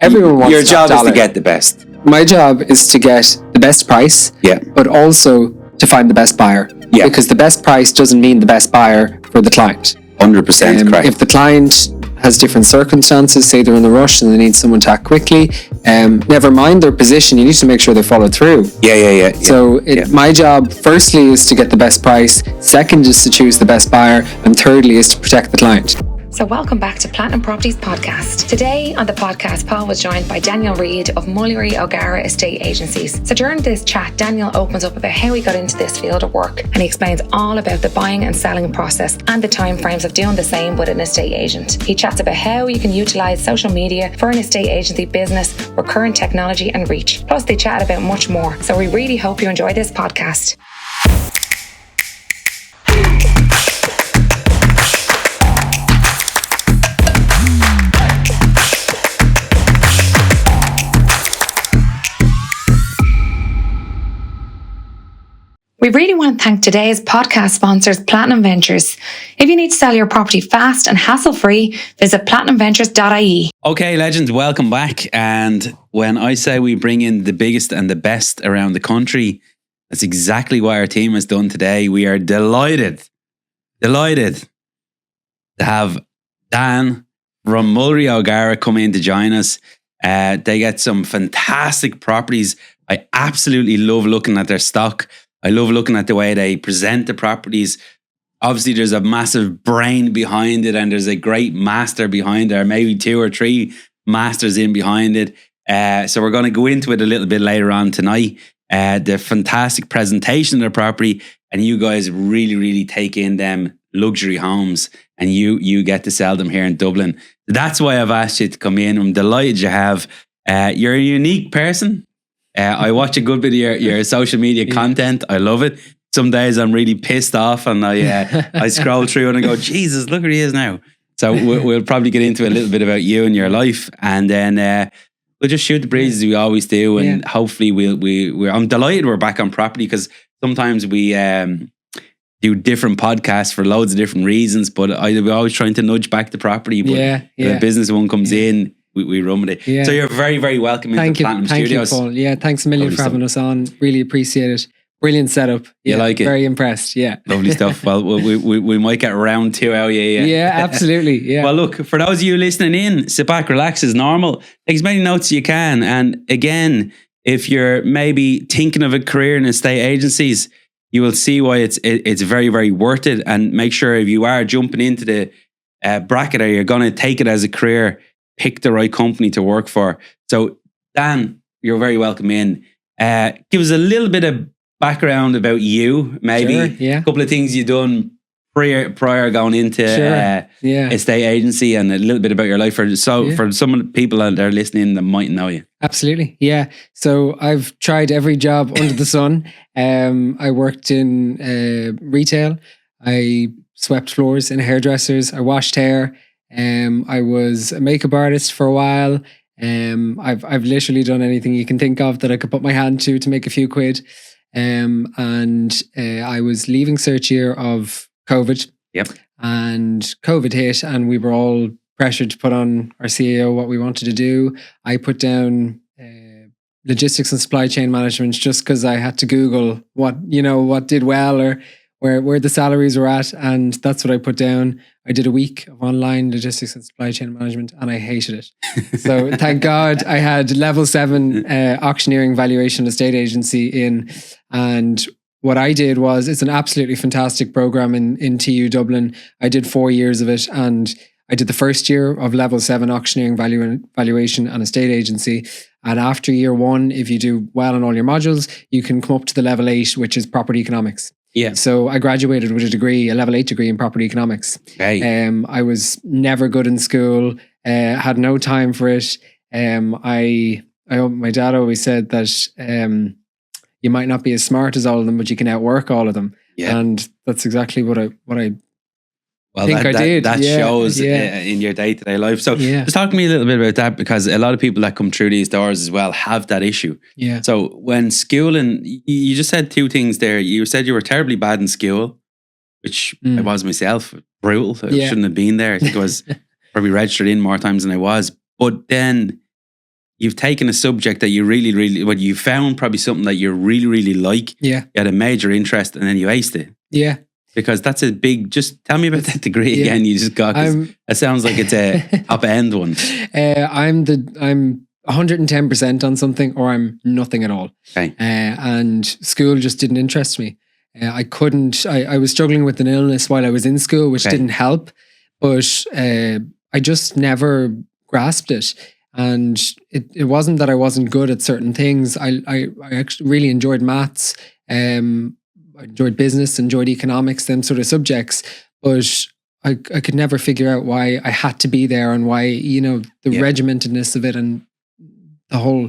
Everyone wants Your top job is dollar. to get the best. My job is to get the best price, Yeah. but also to find the best buyer. Yeah. Because the best price doesn't mean the best buyer for the client. 100% correct. If the client has different circumstances, say they're in a rush and they need someone to act quickly, never mind their position, you need to make sure they follow through. Yeah. So my job, firstly, is to get the best price, second is to choose the best buyer, and thirdly is to protect the client. So welcome back to Platinum Properties Podcast. Today on the podcast, Paul was joined by Daniel Reade of Mullery O'Gara Estate Agencies. So during this chat, Daniel opens up about how he got into this field of work, and he explains all about the buying and selling process and the timeframes of doing the same with an estate agent. He chats about how you can utilise social media for an estate agency business, with current technology and reach. Plus they chat about much more. So we really hope you enjoy this podcast. We really want to thank today's podcast sponsors, Platinum Ventures. If you need to sell your property fast and hassle-free, visit platinumventures.ie. Okay, legends, welcome back. And when I say we bring in the biggest and the best around the country, that's exactly what our team has done today. We are delighted to have Dan from Mullery O'Gara come in to join us. They get some fantastic properties. I absolutely love looking at their stock. I love looking at the way they present the properties. Obviously, there's a massive brain behind it, and there's a great master behind there, maybe 2 or 3 masters in behind it. So we're going to go into it a little bit later on tonight. The fantastic presentation of the property, and you guys really take in them luxury homes, and you get to sell them here in Dublin. That's why I've asked you to come in. I'm delighted you have. You're a unique person. I watch a good bit of your social media content. I love it. Some days I'm really pissed off, and I scroll through and I go, Jesus, look where he is now. So we'll probably get into a little bit about you and your life, and then we'll just shoot the breeze as we always do. And hopefully I'm delighted we're back on property, because sometimes we do different podcasts for loads of different reasons, but we're always trying to nudge back the property. But if a business one comes in, we run with it. Yeah. So you're very welcome into Platinum Studios. Thank you, Paul. Yeah, thanks a million for having us on. Really appreciate it. Brilliant setup. You like it? Very impressed. Yeah. Lovely stuff. Well, we might get round 2 out. Yeah, absolutely. Yeah. Well, look, for those of you listening in, sit back, relax as normal. Take as many notes as you can. And again, if you're maybe thinking of a career in estate agencies, you will see why it's very worth it. And make sure if you are jumping into the bracket, or you're going to take it as a career, pick the right company to work for. So, Dan, you're very welcome in. Give us a little bit of background about you, maybe. Sure, a couple of things you've done prior going into estate agency, and a little bit about your life for some of the people that are listening that might know you. Absolutely, yeah. So I've tried every job under the sun. I worked in retail. I swept floors in hairdressers. I washed hair. I was a makeup artist for a while. I've literally done anything you can think of that I could put my hand to make a few quid. And I was leaving cert year of COVID. Yep. And COVID hit, and we were all pressured to put on our CEO what we wanted to do. I put down logistics and supply chain management just because I had to Google what did well, or where the salaries were at, and that's what I put down. I did a week of online logistics and supply chain management, and I hated it. So thank God I had level 7 auctioneering valuation estate agency in. And what I did was, it's an absolutely fantastic program in TU Dublin. I did 4 years of it, and I did the first year of level 7 auctioneering valuation and estate agency. And after year 1, if you do well on all your modules, you can come up to the level 8, which is property economics. Yeah. So I graduated with a level 8 degree in property economics. Hey. I was never good in school, had no time for it. My dad always said that you might not be as smart as all of them, but you can outwork all of them. Yeah. And that's exactly what I did. That shows in your day-to-day life. So just talk to me a little bit about that, because a lot of people that come through these doors as well have that issue. Yeah. So when schooling, you just said 2 things there. You said you were terribly bad in school, which I was myself, brutal. I shouldn't have been there. I think I was probably registered in more times than I was. But then you've taken a subject that you really, really, well, you found probably something that you really, really like. Yeah. You had a major interest and then you aced it. Yeah. Because that's a big, just tell me about that degree Yeah. again you just got. 'Cause it sounds like it's a top end one. I'm 110% on something, or I'm nothing at all. Okay. And school just didn't interest me. I was struggling with an illness while I was in school, which didn't help, but I just never grasped it. And it wasn't that I wasn't good at certain things. I actually really enjoyed maths. I enjoyed business, enjoyed economics, them sort of subjects. But I could never figure out why I had to be there and why, the regimentedness of it and the whole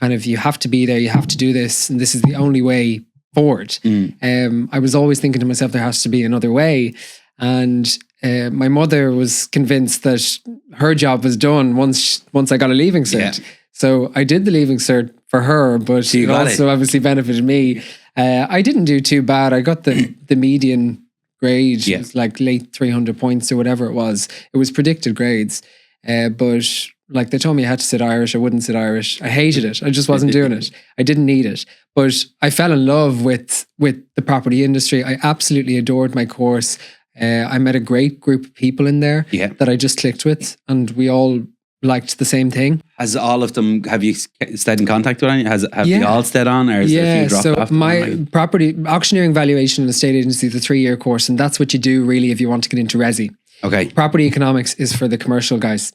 kind of, you have to be there, you have to do this, and this is the only way forward. I was always thinking to myself, there has to be another way. And my mother was convinced that her job was done once I got a leaving cert. Yeah. So I did the leaving cert for her, but it also obviously benefited me. I didn't do too bad. I got the median grade. It was like late 300 points or whatever it was. It was predicted grades. But like they told me I had to sit Irish. I wouldn't sit Irish. I hated it. I just wasn't doing it. I didn't need it. But I fell in love with the property industry. I absolutely adored my course. I met a great group of people in there that I just clicked with, and we all liked the same thing. Has all of them, have you stayed in contact with any? Have they all stayed on, or is there a few dropped off? So my property auctioneering, valuation and estate agency is a 3-year course, and that's what you do really if you want to get into resi. Okay. Property economics is for the commercial guys.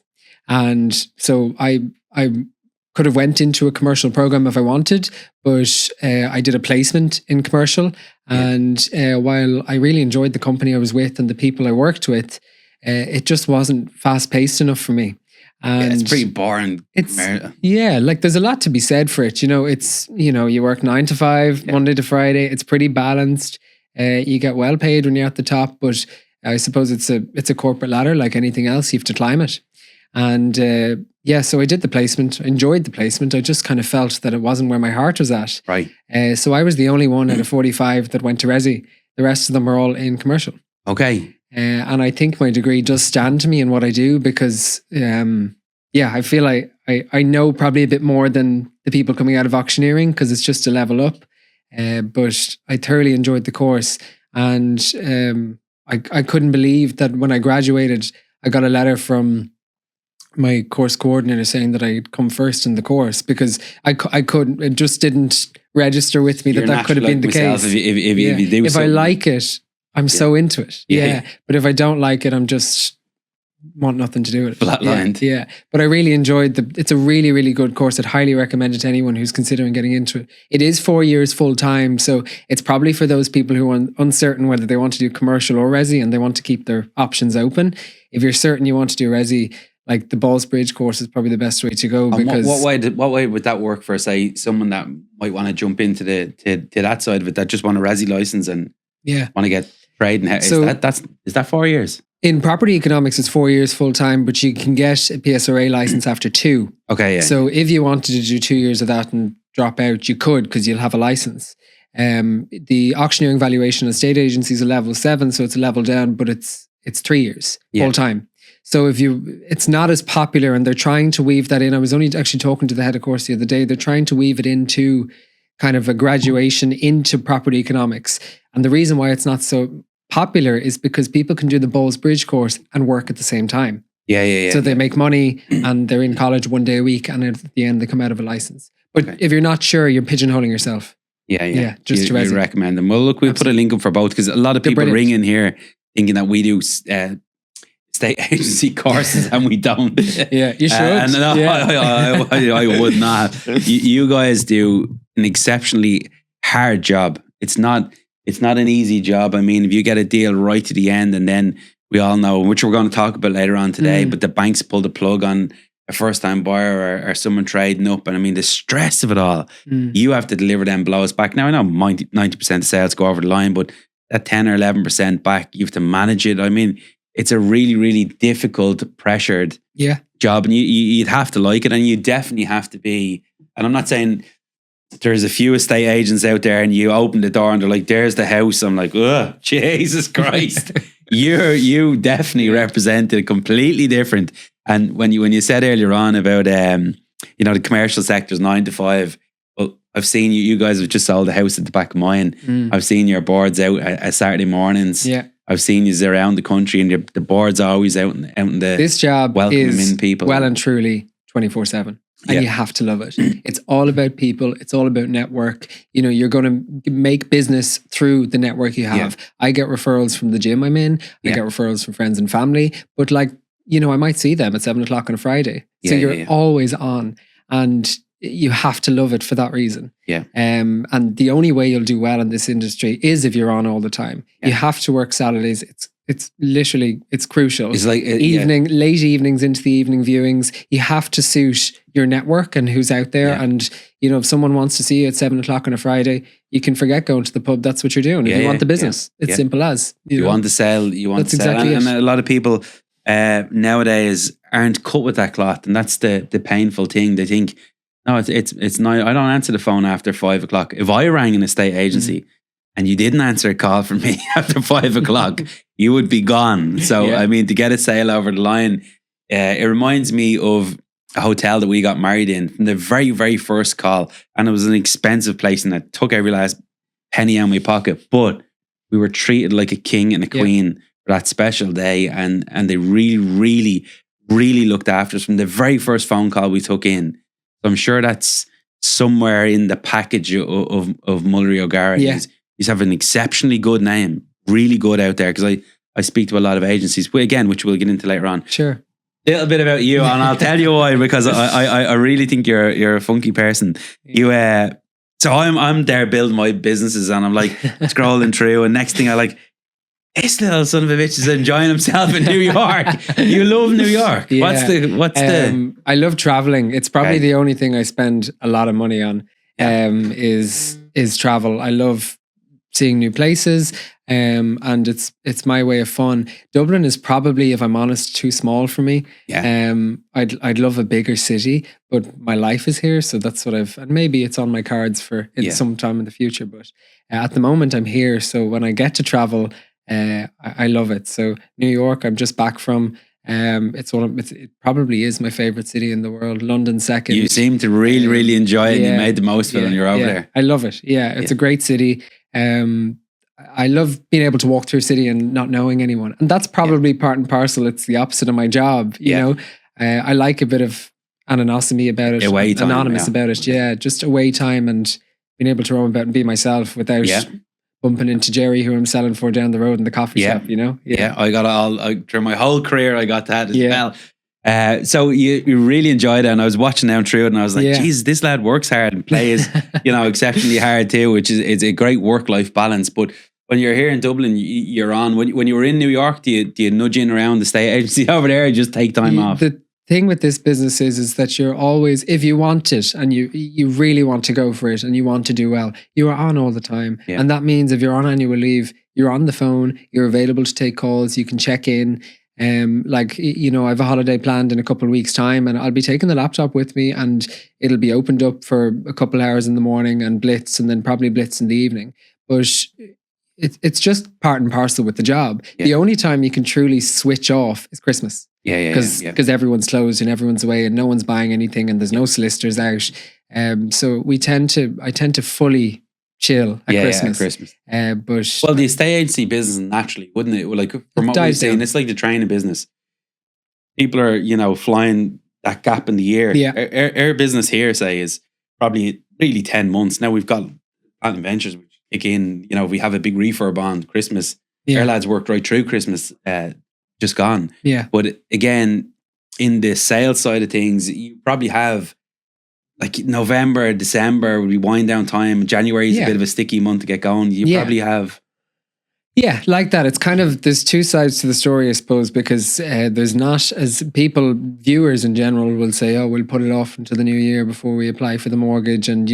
And so I could have went into a commercial program if I wanted, but I did a placement in commercial. And while I really enjoyed the company I was with and the people I worked with, it just wasn't fast paced enough for me. And it's pretty boring. Like there's a lot to be said for it. It's, you work 9 to 5, Monday to Friday. It's pretty balanced. You get well paid when you're at the top, but I suppose it's a corporate ladder like anything else. You have to climb it. And so I did the placement, enjoyed the placement. I just kind of felt that it wasn't where my heart was at. Right. So I was the only one out of 45 that went to resi. The rest of them were all in commercial. Okay. And I think my degree does stand to me in what I do because, I feel I know probably a bit more than the people coming out of auctioneering because it's just a level up. But I thoroughly enjoyed the course. And I couldn't believe that when I graduated, I got a letter from my course coordinator saying that I'd come first in the course because I couldn't, it just didn't register with me that could have been the case. If I like it, I'm so into it. But if I don't like it, I'm just want nothing to do with it. Flatlined. Yeah. But I really enjoyed it's a really, really good course. I'd highly recommend it to anyone who's considering getting into it. It is 4 years full time. So it's probably for those people who are uncertain whether they want to do commercial or resi and they want to keep their options open. If you're certain you want to do resi, like the Ballsbridge course is probably the best way to go. Because what way would that work for, say, someone that might want to jump into to that side of it, that just want a resi license and want to get trade? And is that 4 years? In property economics, it's 4 years full time, but you can get a PSRA license after 2. Okay, yeah. So if you wanted to do 2 years of that and drop out, you could because you'll have a license. The auctioneering, valuation and estate agency is a level 7, so it's a level down, but it's 3 years full time. So it's not as popular, and they're trying to weave that in. I was only actually talking to the head of course the other day. They're trying to weave it into kind of a graduation into property economics. And the reason why it's not so popular is because people can do the Ballsbridge course and work at the same time. So they make money and they're in college 1 day a week, and at the end they come out of a license. But if you're not sure, you're pigeonholing yourself. Just to recommend them. Well, look, we'll put a link up for both because a lot of people ring in here thinking that we do state agency courses and we don't. You should. I would not. You guys do an exceptionally hard job. It's not an easy job. I mean, if you get a deal right to the end, and then we all know, which we're going to talk about later on today, but the banks pull the plug on a first-time buyer or someone trading up, and I mean the stress of it all. You have to deliver them blows back. Now I know 90% of sales go over the line, but that 10 or 11% back, you have to manage it. I mean, it's a really, really difficult, pressured job, and you'd have to like it, and you definitely have to be. And I'm not saying there's a few estate agents out there, and you open the door and they're like, "There's the house." I'm like, "Oh, Jesus Christ!" you definitely represented completely different. And when you said earlier on about you know, the commercial sector's 9 to 5. Well, I've seen you guys have just sold a house at the back of mine. I've seen your boards out at Saturday mornings. Yeah. I've seen you around the country, and the board's always out in the. This job welcoming is in people. well and truly 24/7. And you have to love it. It's all about people. It's all about network. You know, you're going to make business through the network you have. I get referrals from the gym I'm in. I get referrals from friends and family. But like, you know, I might see them at 7:00 on a Friday. So you're always on. And you have to love it for that reason. Yeah. And the only way you'll do well in this industry is if you're on all the time. You have to work Saturdays. It's literally, it's crucial. It's like late evenings into the evening viewings. You have to suit your network and who's out there. And, you know, if someone wants to see you at 7:00 on a Friday, you can forget going to the pub. That's what you're doing. If you want the business, it's simple as. You want to sell, That's exactly and a lot of people nowadays aren't cut with that cloth. And that's the painful thing. They think, no, it's not, I don't answer the phone after 5:00. If I rang an estate agency and you didn't answer a call from me after 5:00, you would be gone. So, I mean, to get a sale over the line, it reminds me of a hotel that we got married in from the very, very first call. And it was an expensive place and it took every last penny out of my pocket. But we were treated like a king and a queen for that special day. And they really, really, really looked after us from the very first phone call we took in. So I'm sure that's somewhere in the package of Mullery O'Gara. He's have an exceptionally good name, really good out there. Because I speak to a lot of agencies, which we'll get into later on. Sure. A little bit about you, and I'll tell you why. Because I really think you're a funky person. So I'm there building my businesses, and I'm like scrolling through, and next thing I like, this little son of a bitch is enjoying himself in New York. You love New York. What's the? I love traveling. It's probably the only thing I spend a lot of money on. Is travel. I love seeing new places. And it's my way of fun. Dublin is probably, if I'm honest, too small for me. I'd love a bigger city, but my life is here, so that's what and maybe it's on my cards for some time in the future. But at the moment, I'm here, so when I get to travel, I love it. So New York, I'm just back from. It probably is my favorite city in the world. London second. You seem to really, really enjoy it. And you made the most of it when you're over there. I love it. It's a great city. I love being able to walk through a city and not knowing anyone. And that's probably part and parcel. It's the opposite of my job, you know. I like a bit of anonymity about it. Away time, anonymous about it. Just away time and being able to roam about and be myself without bumping into Jerry, who I'm selling for down the road in the coffee shop, you know? I got it all, through my whole career, I got that as well. So you really enjoyed it, and I was watching down through it, and I was like, "Jesus, this lad works hard and plays, exceptionally hard too," which is a great work-life balance. But when you're here in Dublin, you're on. When you were in New York, do you nudge in around the state agency over there, or just take time off? The thing with this business is that you're always, if you want it and you really want to go for it and you want to do well, you are on all the time, and that means if you're on annual leave, you're on the phone, you're available to take calls, you can check in. I have a holiday planned in a couple of weeks' time, and I'll be taking the laptop with me, and it'll be opened up for a couple hours in the morning and blitz, and then probably blitz in the evening. But it's just part and parcel with the job. The only time you can truly switch off is Christmas. Because everyone's closed and everyone's away and no one's buying anything and there's no solicitors out. So I tend to fully chill at Christmas. But the estate agency business naturally, wouldn't it? Like from what we've seen, it's like the training business. People are, flying that gap in the year. Our business here, say, is probably really 10 months. Now we've got Platinum Ventures, which again, we have a big refurb on Christmas. Our lads worked right through Christmas, just gone. But again, in the sales side of things, you probably have like November, December would be wind down time. January is a bit of a sticky month to get going. You probably have. Yeah, like that. It's kind of, there's two sides to the story, I suppose, because there's not, as viewers in general will say, oh, we'll put it off until the new year before we apply for the mortgage. And,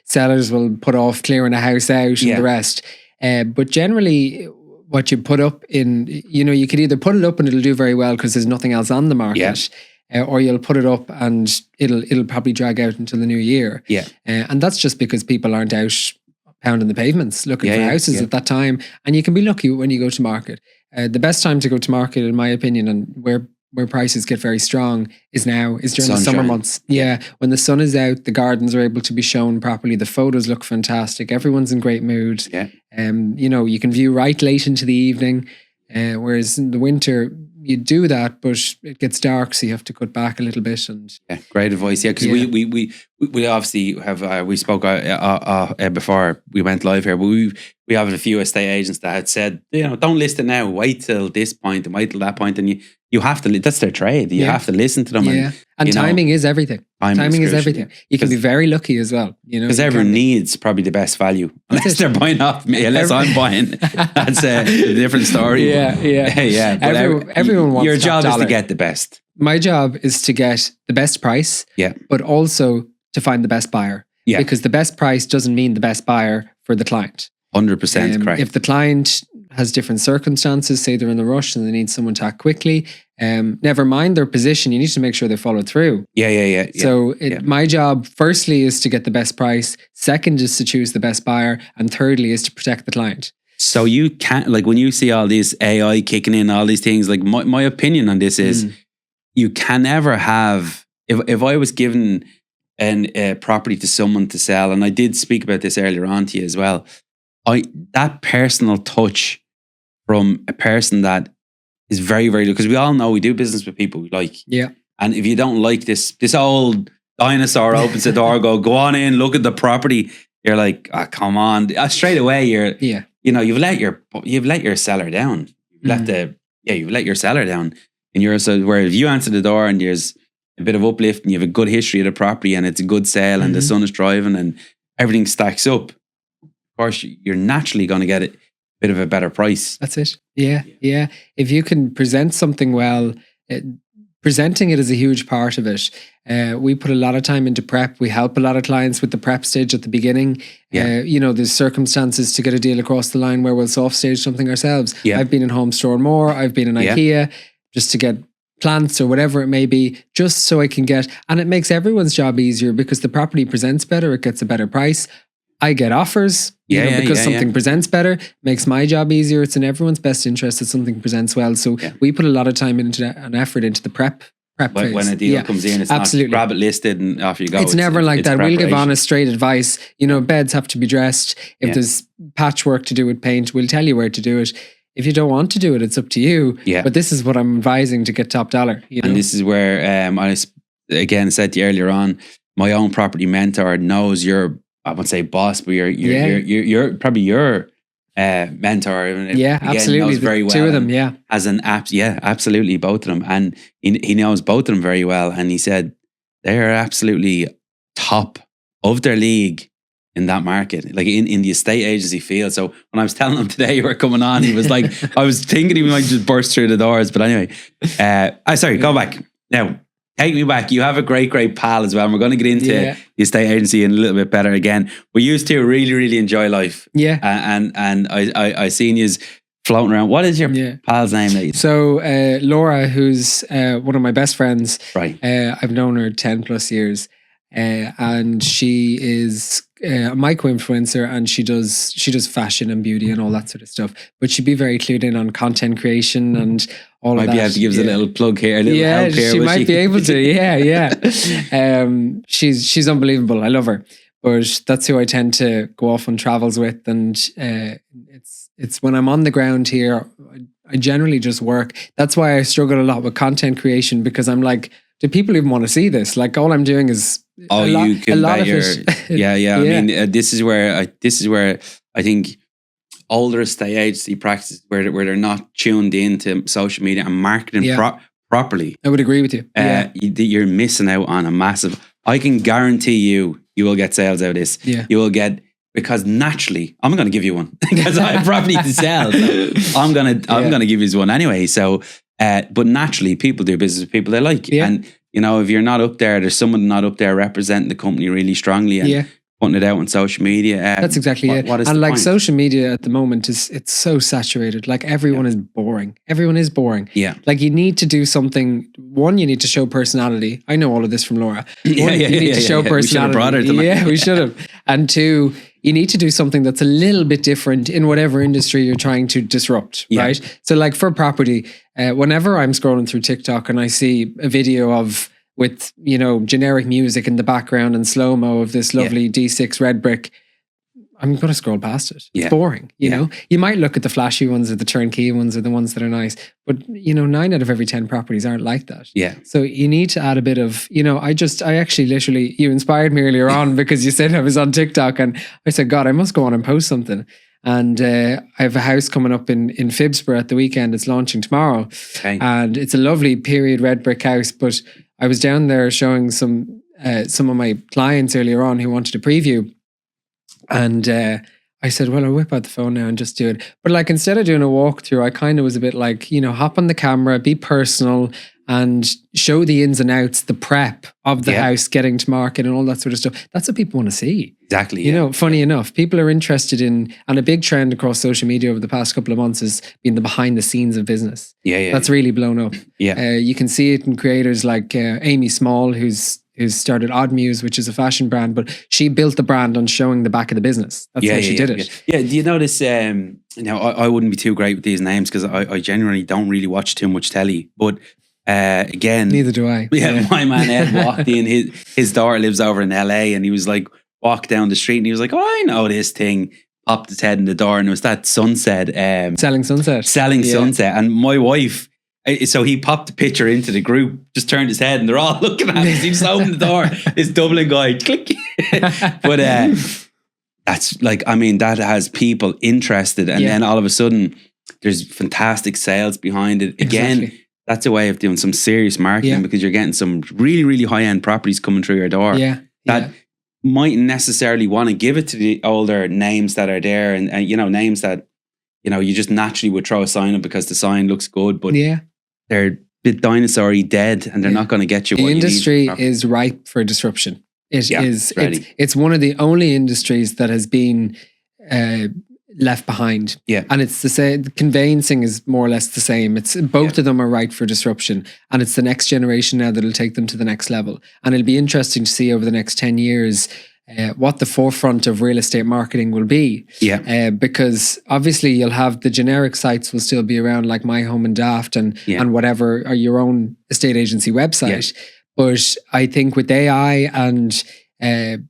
sellers will put off clearing a house out and the rest. But generally, what you put up in, you could either put it up and it'll do very well because there's nothing else on the market. Or you'll put it up and it'll probably drag out until the new year. And that's just because people aren't out pounding the pavements looking for houses at that time. And you can be lucky when you go to market. The best time to go to market, in my opinion, and where where prices get very strong is during the summer Sunshine. months. Yeah. When the sun is out, the gardens are able to be shown properly. The photos look fantastic. Everyone's in great mood. Yeah. You can view right late into the evening. Whereas in the winter, you do that, but it gets dark, so you have to cut back a little bit. And Yeah, great advice. Yeah, because we obviously have we spoke before we went live here, but we have a few estate agents that had said, don't list it now. Wait till this point and wait till that point, and you have to. That's their trade. You have to listen to them. Yeah, and timing is everything. Timing is everything. You can be very lucky as well. Because everyone needs probably the best value, unless they're buying off me. Unless I'm buying, that's a different story. Yeah. Everyone wants your job dollar. is to get the best. My job is to get the best price. Yeah, but also to find the best buyer. Yeah, because the best price doesn't mean the best buyer for the client. 100% correct. If the client has different circumstances, say they're in a rush and they need someone to act quickly, never mind their position, you need to make sure they follow through. Yeah. So my job, firstly, is to get the best price. Second is to choose the best buyer. And thirdly is to protect the client. So you can't, like when you see all these AI kicking in, all these things, like my opinion on this is you can never have, if I was given a property to someone to sell, and I did speak about this earlier on to you as well, that personal touch from a person that is very, very, because we all know we do business with people we like. Yeah. And if you don't like this old dinosaur opens the door, go on in, look at the property. You're like, come on. Straight away, you've let your seller down. You've let your seller down. And where if you answer the door and there's a bit of uplift and you have a good history of the property and it's a good sale and the sun is driving and everything stacks up, of course, you're naturally going to get a bit of a better price. That's it. Yeah. If you can present something well, presenting it is a huge part of it. We put a lot of time into prep. We help a lot of clients with the prep stage at the beginning. There's circumstances to get a deal across the line where we'll soft stage something ourselves. Yeah. I've been in Home Store More. I've been in IKEA just to get plants or whatever it may be, just so I can get, and it makes everyone's job easier because the property presents better. It gets a better price. I get offers, because something presents better, makes my job easier. It's in everyone's best interest that something presents well. So we put a lot of time into an effort into the prep phase. When a deal comes in, it's absolutely not grab it listed and off you go. It's never like that. We'll give honest, straight advice. Beds have to be dressed. If there's patchwork to do with paint, we'll tell you where to do it. If you don't want to do it, it's up to you. Yeah. But this is what I'm advising to get top dollar. And this is where I again said to you earlier on, my own property mentor knows your, I wouldn't say boss, but you're probably your mentor. Yeah, absolutely. Knows very well. Two of them, As an app, absolutely, both of them. And he knows both of them very well. And he said they are absolutely top of their league in that market, like in the estate agency field. So when I was telling him today you were coming on, he was like, I was thinking he might just burst through the doors. But anyway, go back. Now, take me back. You have a great, great pal as well. And we're going to get into the estate agency in a little bit better again. We used to really, really enjoy life. Yeah. And I seen you floating around. What is your pal's name, mate? So Laura, who's one of my best friends. Right. I've known her 10 plus years. And she is a micro-influencer, and she does fashion and beauty and all that sort of stuff. But she'd be very clued in on content creation and all of that. Might be able to give us a little plug here, a little help here. She might be able to. Yeah. She's unbelievable. I love her. But that's who I tend to go off on travels with. And it's when I'm on the ground here, I generally just work. That's why I struggle a lot with content creation, because I'm like, do people even want to see this? Like, all I'm doing is I mean, this is where I think older estate agency practices where they're not tuned into social media and marketing properly. I would agree with you. You're missing out on a massive. I can guarantee you will get sales out of this. Yeah. You will get, because naturally, I'm going to give you one because I have property to sell. So I'm going to give you one anyway. So, but naturally, people do business with people they like. Yeah. And, if you're not up there, there's someone not up there representing the company really strongly and putting it out on social media. That's exactly it. What is and the like point? Social media at the moment it's so saturated. Like everyone is boring. Everyone is boring. Yeah. Like you need to do something. One, you need to show personality. I know all of this from Laura. You need to show personality. We should have brought her tonight. Yeah, we should have. And two, you need to do something that's a little bit different in whatever industry you're trying to disrupt, right? So like for property, whenever I'm scrolling through TikTok and I see a video with, you know, generic music in the background and slow-mo of this lovely D6 red brick, I'm going to scroll past it. It's boring, you know. You might look at the flashy ones or the turnkey ones or the ones that are nice, but you know, 9 out of every 10 properties aren't like that. Yeah. So you need to add a bit of, you know, I actually literally, you inspired me earlier on because you said I was on TikTok and I said, God, I must go on and post something. And I have a house coming up in Phibsborough at the weekend. It's launching tomorrow. Okay. And it's a lovely period red brick house, but I was down there showing some of my clients earlier on who wanted a preview. And I said, well, I'll whip out the phone now and just do it. But like, instead of doing a walkthrough, I kind of was a bit like, you know, hop on the camera, be personal and show the ins and outs, the prep of the house, getting to market and all that sort of stuff. That's what people want to see. Exactly. You know, funny enough, people are interested in, and a big trend across social media over the past couple of months has been the behind the scenes of business. That's really blown up. You can see it in creators like Amy Small, who's started Odd Muse, which is a fashion brand, but she built the brand on showing the back of the business. That's how she did it. Yeah. Do you notice, now I wouldn't be too great with these names because I genuinely don't really watch too much telly, but again, neither do I. Yeah, my man Ed walked in, his daughter lives over in LA, and he was like, walked down the street and he was like, oh, I know this thing. Popped his head in the door and it was that Sunset. Selling Sunset. Sunset. And my wife, so he popped the picture into the group, just turned his head and they're all looking at us. He just opened the door. This Dublin guy, click. But that's like, I mean, that has people interested. And then all of a sudden, there's fantastic sales behind it. Again, that's a way of doing some serious marketing because you're getting some really, really high-end properties coming through your door. That mightn't necessarily want to give it to the older names that are there and you know, names that, you know, you just naturally would throw a sign up because the sign looks good, but they're a bit dinosaur-y dead and they're not going to get you what you need. The industry need. is ripe for disruption. It's one of the only industries that has been left behind. And it's the same, conveyancing is more or less the same. It's both of them are ripe for disruption, and it's the next generation now that'll take them to the next level. And it'll be interesting to see over the next 10 years what the forefront of real estate marketing will be. Because obviously you'll have the generic sites will still be around, like My Home and Daft and whatever, or your own estate agency website. But I think with AI and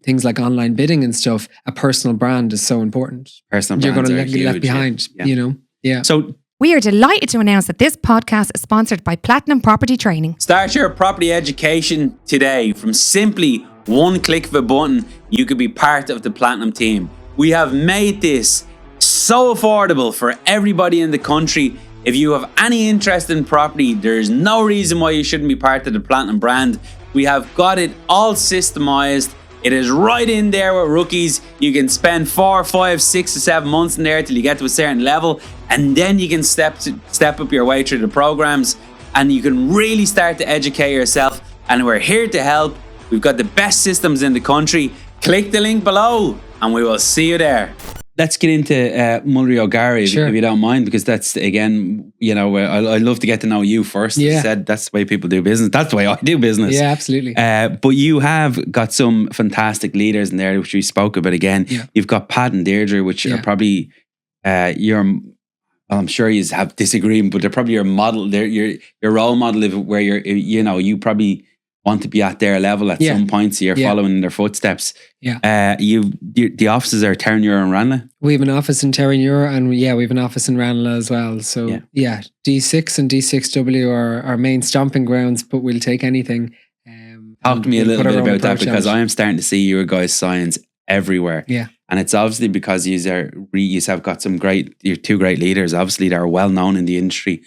things like online bidding and stuff, a personal brand is so important. Personal You're going brands to get left behind, you know? So we are delighted to announce that this podcast is sponsored by Platinum Property Training. Start your property education today. From simply one click of a button, you could be part of the Platinum team. We have made this so affordable for everybody in the country. If you have any interest in property, there's no reason why you shouldn't be part of the Platinum brand. We have got it all systemized. It is right in there with rookies. You can spend 4, 5, 6 or 7 months in there till you get to a certain level, and then you can step up your way through the programs, and you can really start to educate yourself. And we're here to help. We've got the best systems in the country. Click the link below, and we will see you there. Let's get into Mullery O'Gara, if you don't mind, because that's, again, you know, I love to get to know you first. As I said, that's the way people do business. That's the way I do business. Yeah, absolutely. But you have got some fantastic leaders in there, which we spoke about again. You've got Pat and Deirdre, which are probably I'm sure you have disagreement, but they're probably your model. They're your role model of where you probably want to be at their level at some point, so you're following in their footsteps. The offices are Terranure and Ranelagh? We have an office in Terranure, and we have an office in Ranelagh as well. So D6 and D6W are our main stomping grounds, but we'll take anything. Talk to me a little bit about that, because I am starting to see your guys' signs everywhere. And it's obviously because you have got you're two great leaders, obviously, that are well known in the industry.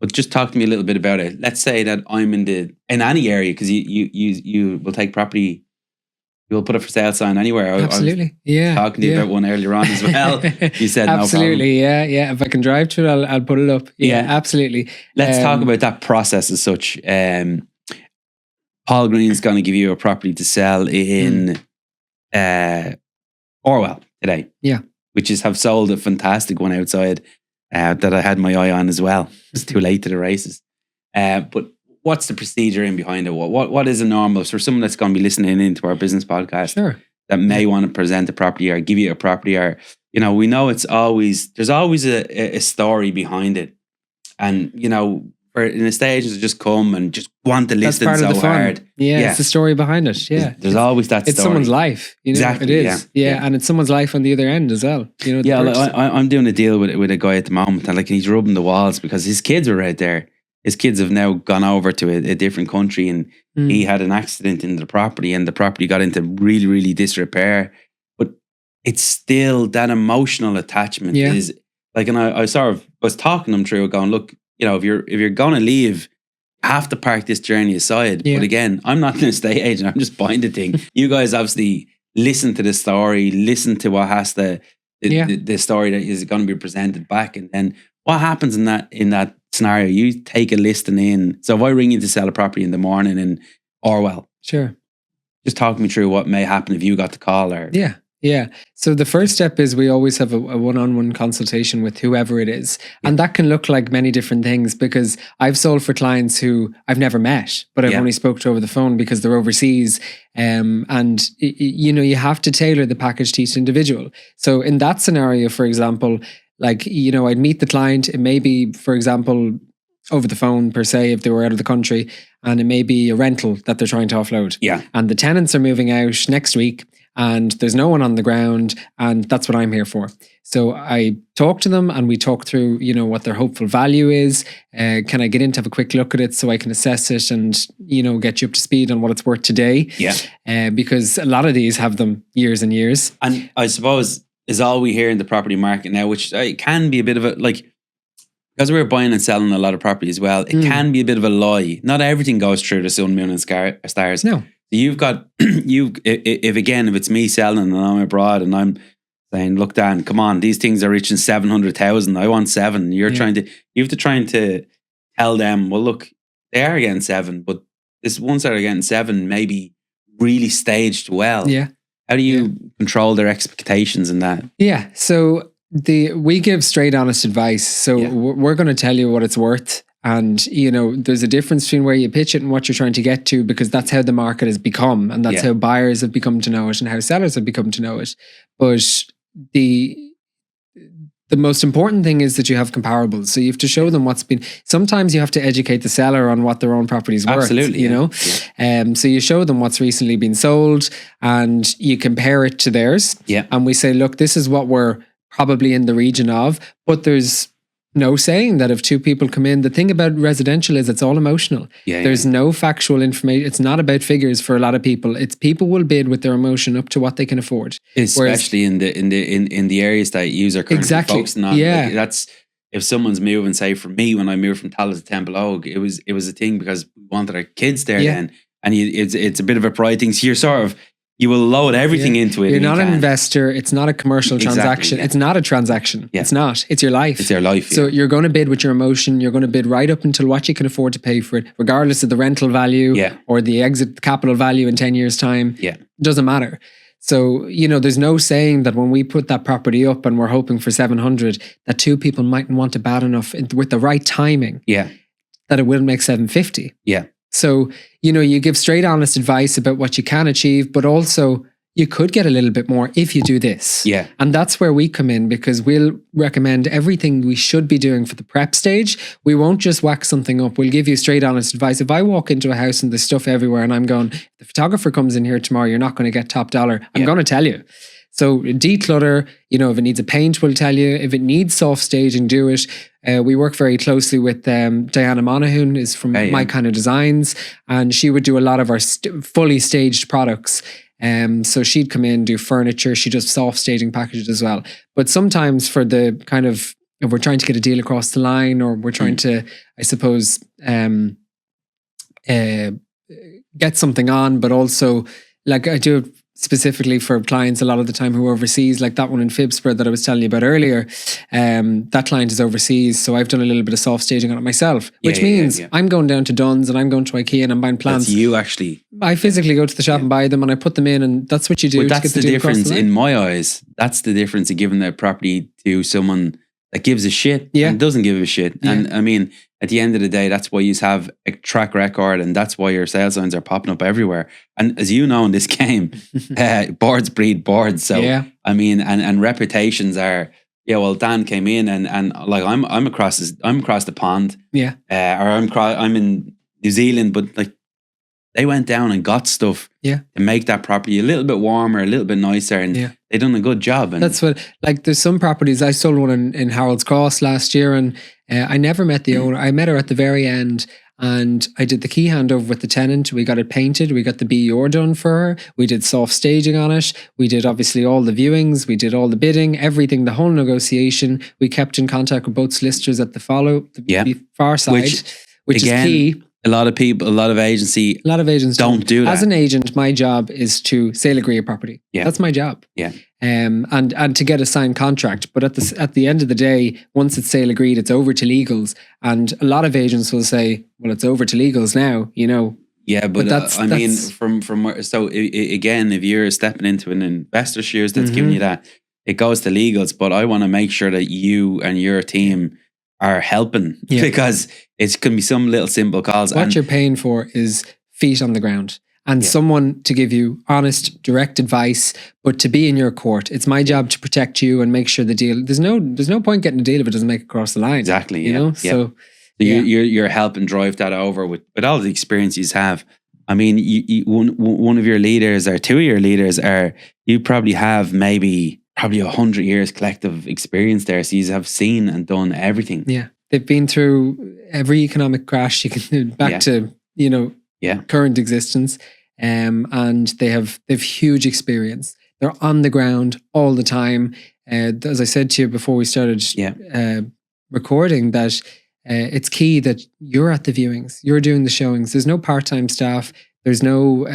But just talk to me a little bit about it. Let's say that I'm in any area, because you will take property, you will put a for sale sign anywhere. Absolutely, I was talking to you about one earlier on as well. You said absolutely, no problem. Yeah. If I can drive to it, I'll put it up. Yeah, absolutely. Let's talk about that process as such. Paul Green's going to give you a property to sell in Orwell today. Which have sold a fantastic one outside. That I had my eye on as well. It's too late to the races. But what's the procedure in behind it? What is a normal for someone that's going to be listening into our business podcast? Sure. that may want to present a property or give you a property, or, you know, we know there's always a story behind it. And, you know, for an estate agent to just come and just want the listing part of so the fun. hard. Yeah, it's the story behind it. Yeah. There's always that story. It's someone's life. You know, Exactly, it is. Yeah. And it's someone's life on the other end as well. You know, Yeah, like, I'm doing a deal with a guy at the moment, and like he's rubbing the walls because his kids are right there. His kids have now gone over to a different country, and he had an accident in the property, and the property got into really, really disrepair. But it's still that emotional attachment is like, and I sort of was talking them through, going, look, you know, if you're gonna leave, you have to park this journey aside. But again, I'm not an estate agent. I'm just buying the thing. You guys obviously listen to the story, listen to what has the story that is going to be presented back, and then what happens in that scenario. You take a listing in. So if I ring you to sell a property in the morning in Orwell, sure, just talk me through what may happen if you got the call. Or Yeah. So the first step is we always have a one-on-one consultation with whoever it is. And that can look like many different things, because I've sold for clients who I've never met, but I've only spoke to over the phone because they're overseas. And, you know, you have to tailor the package to each individual. So in that scenario, for example, like, you know, I'd meet the client. It may be, for example, over the phone per se, if they were out of the country, and it may be a rental that they're trying to offload. Yeah. And the tenants are moving out next week, and there's no one on the ground, and that's what I'm here for. So I talk to them, and we talk through, you know, what their hopeful value is. Can I get in to have a quick look at it so I can assess it and, you know, get you up to speed on what it's worth today? Yeah. Because a lot of these have them years and years. And I suppose is all we hear in the property market now, which can be a bit of a, like, because we're buying and selling a lot of property as well, it can be a bit of a lie. Not everything goes through the sun, moon and stars. No. You've got, if it's me selling and I'm abroad and I'm saying, look, Dan, come on, these things are reaching 700,000. I want 7. You have to trying to tell them, well, look, they are getting 7, but this ones that are getting 7 maybe really staged well. Yeah. How do you control their expectations in that? Yeah. So we give straight, honest advice. So we're going to tell you what it's worth. And, you know, there's a difference between where you pitch it and what you're trying to get to, because that's how the market has become. And that's how buyers have become to know it and how sellers have become to know it. But the most important thing is that you have comparables. So you have to show them what's been, sometimes you have to educate the seller on what their own property's worth. Absolutely, you know? So you show them what's recently been sold and you compare it to theirs. Yeah. And we say, look, this is what we're probably in the region of, but there's no saying that if two people come in. The thing about residential is it's all emotional. There's no factual information. It's not about figures for a lot of people. It's people will bid with their emotion up to what they can afford. Especially in the areas that you are currently focusing on. Yeah. Like, that's, if someone's moving, say for me, when I moved from Tallaght to Temple Oak, it was a thing because we wanted our kids there then. And it's a bit of a pride thing. So you will load everything into it. You're not an investor. It's not a commercial transaction. It's not a transaction. It's not. It's your life. It's your life. So you're going to bid with your emotion. You're going to bid right up until what you can afford to pay for it, regardless of the rental value or the exit capital value in 10 years' time. Yeah. It doesn't matter. So, you know, there's no saying that when we put that property up and we're hoping for 700, that two people mightn't want it bad enough with the right timing. That it will make 750. So, you know, you give straight, honest advice about what you can achieve, but also you could get a little bit more if you do this. And that's where we come in, because we'll recommend everything we should be doing for the prep stage. We won't just whack something up. We'll give you straight, honest advice. If I walk into a house and there's stuff everywhere and I'm going, if the photographer comes in here tomorrow, you're not going to get top dollar. I'm going to tell you. So declutter, you know, if it needs a paint, we'll tell you. If it needs soft staging, do it. We work very closely with Diana Monaghan, is from My Kind of Designs, and she would do a lot of our fully staged products. So she'd come in, do furniture. She does soft staging packages as well. But sometimes for the kind of, if we're trying to get a deal across the line, or we're trying to, I suppose, get something on, but also, like I do it specifically for clients a lot of the time who are overseas, like that one in Phibsborough that I was telling you about earlier. That client is overseas, so I've done a little bit of soft staging on it myself, which means I'm going down to Dunn's and I'm going to IKEA and I'm buying plants. That's you actually. I physically go to the shop and buy them and I put them in, and that's what you do. But that's the difference in my eyes. That's the difference of giving the property to someone that gives a shit and doesn't give a shit. And I mean, at the end of the day, that's why you have a track record, and that's why your sales signs are popping up everywhere. And as you know, in this game, boards breed boards. So Yeah. I mean, and reputations are. Yeah, well, Dan came in and like I'm across the pond. Yeah. Or I'm in New Zealand, but like they went down and got stuff. Yeah. To make that property a little bit warmer, a little bit nicer, and they done a good job. And that's what, like, there's some properties. I sold one in Harold's Cross last year, and I never met the owner. I met her at the very end, and I did the key handover with the tenant. We got it painted. We got the BER done for her. We did soft staging on it. We did obviously all the viewings. We did all the bidding, everything, the whole negotiation. We kept in contact with both solicitors at the far side, which again, is key. A lot of agents don't do that. As an agent, my job is to sale agree a property. Yeah. That's my job. Yeah. And to get a signed contract. But at the end of the day, once it's sale agreed, it's over to legals. And a lot of agents will say, well, it's over to legals now, you know. Yeah, but I mean, so again, if you're stepping into an investor's shoes that's giving you that, it goes to legals. But I want to make sure that you and your team are helping, because it can be some little simple calls. What you're paying for is feet on the ground and someone to give you honest, direct advice, but to be in your court. It's my job to protect you and make sure the deal. There's no point getting a deal if it doesn't make it across the line. Exactly. You know. Yeah. So you're helping drive that over with all the experience you have. I mean, one of your leaders or two of your leaders you probably have probably 100 years collective experience there. So you have seen and done everything. Yeah. They've been through every economic crash you can back to, current existence. And they have huge experience. They're on the ground all the time. As I said to you before we started recording, that it's key that you're at the viewings, you're doing the showings. There's no part-time staff. There's no,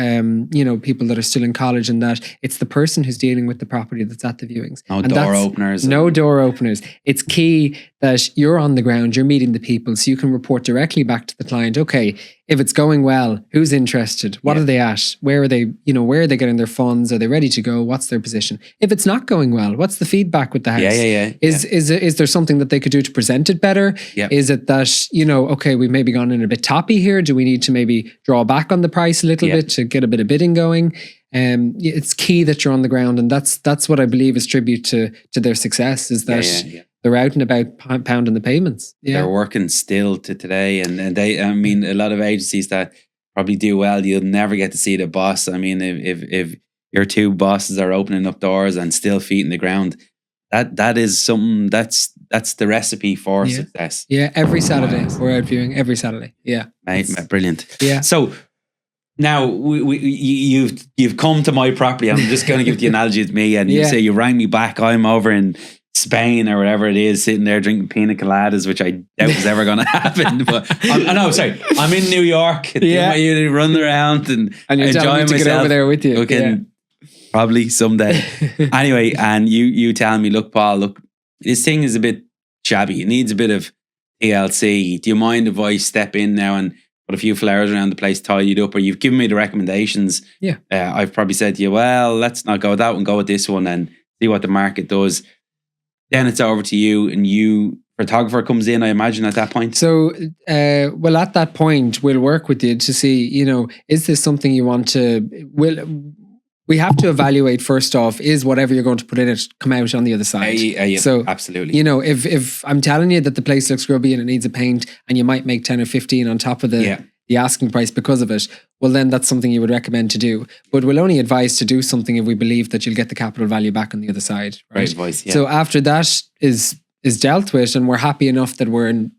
people that are still in college and that. It's the person who's dealing with the property that's at the viewings. No door openers. No door openers. It's key that you're on the ground, you're meeting the people, so you can report directly back to the client. Okay, if it's going well, who's interested? What are they at? Where are they? Where are they getting their funds? Are they ready to go? What's their position? If it's not going well, what's the feedback with the house? Is there something that they could do to present it better? Yeah. Is it that, okay, we've maybe gone in a bit toppy here? Do we need to maybe draw back on the price a little bit to get a bit of bidding going? It's key that you're on the ground, and that's what I believe is tribute to their success, is that they're out and about pounding the pavements. Yeah. They're working still to today, and they, I mean, a lot of agencies that probably do well, you'll never get to see the boss. I mean, if your two bosses are opening up doors and still feet in the ground, that is something that's the recipe for success. Yeah, every Saturday we're out viewing every Saturday. Yeah, mate, brilliant. Yeah. So now you've come to my property. I'm just going to give the analogy to me, and you say you rang me back. I'm over in Spain or whatever it is, sitting there drinking pina coladas, which I doubt was ever going to happen. But I'm in New York. You run around and you're enjoying to myself. Get over there with you. Probably someday. Anyway, and you telling me, look, Paul, this thing is a bit shabby. It needs a bit of TLC. Do you mind if I step in now and put a few flowers around the place, tidy it up? Or you've given me the recommendations. Yeah. I've probably said to you, well, let's not go with that one, go with this one and see what the market does. Then it's over to you, and photographer comes in, I imagine, at that point. So, well, at that point, we'll work with you to see, is this something you want to, we have to evaluate first off, is whatever you're going to put in it come out on the other side? So absolutely. If I'm telling you that the place looks grubby and it needs a paint, and you might make 10 or 15 on top of the asking price because of it, well, then that's something you would recommend to do. But we'll only advise to do something if we believe that you'll get the capital value back on the other side. Right? Great advice, yeah. So after that is dealt with, and we're happy enough that we're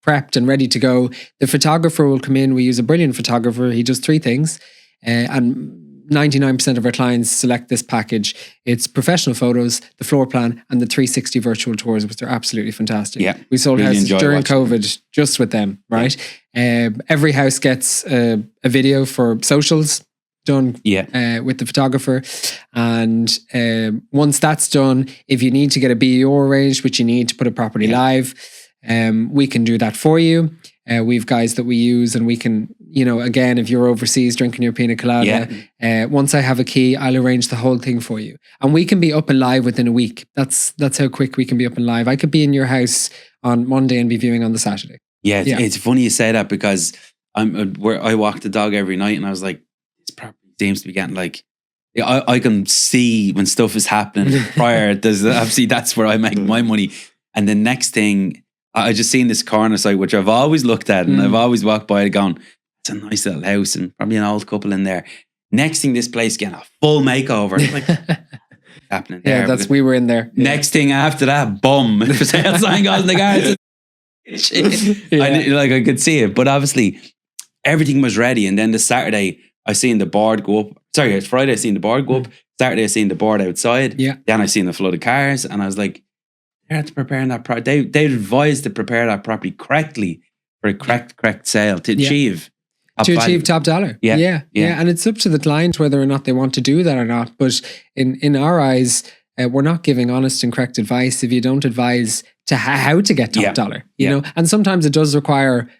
prepped and ready to go, the photographer will come in. We use a brilliant photographer. He does three things, and 99% of our clients select this package. It's professional photos, the floor plan, and the 360 virtual tours, which are absolutely fantastic. Yeah, we sold really houses during COVID just with them, right? Every house gets a video for socials done with the photographer. And once that's done, if you need to get a BEO arranged, which you need to put a property live, we can do that for you. We've guys that we use, and we can, again, if you're overseas drinking your pina colada, once I have a key, I'll arrange the whole thing for you. And we can be up and live within a week. That's how quick we can be up and live. I could be in your house on Monday and be viewing on the Saturday. Yeah, Yeah. it's funny you say that because I walk the dog every night and I was like, this property seems to be getting like, I can see when stuff is happening prior. There's obviously that's where I make my money. And the next thing, I just seen this corner site, which I've always looked at and I've always walked by it going, it's a nice little house and probably an old couple in there. Next thing, this place getting a full makeover. I'm like, what's happening there? Yeah, we were in there. Next thing after that, boom, for sale sign goes in the garden. I could see it, but obviously everything was ready. And then the Saturday, I seen the board go up. Sorry, it's Friday. I seen the board go up. Saturday, I seen the board outside. Yeah. Then I seen the flood of cars, and I was like, they're preparing that property. They advised to prepare that property correctly for a correct sale to achieve top dollar. Yeah. And it's up to the client whether or not they want to do that or not. But in our eyes, we're not giving honest and correct advice if you don't advise to how to get top dollar. You know, and sometimes it does require,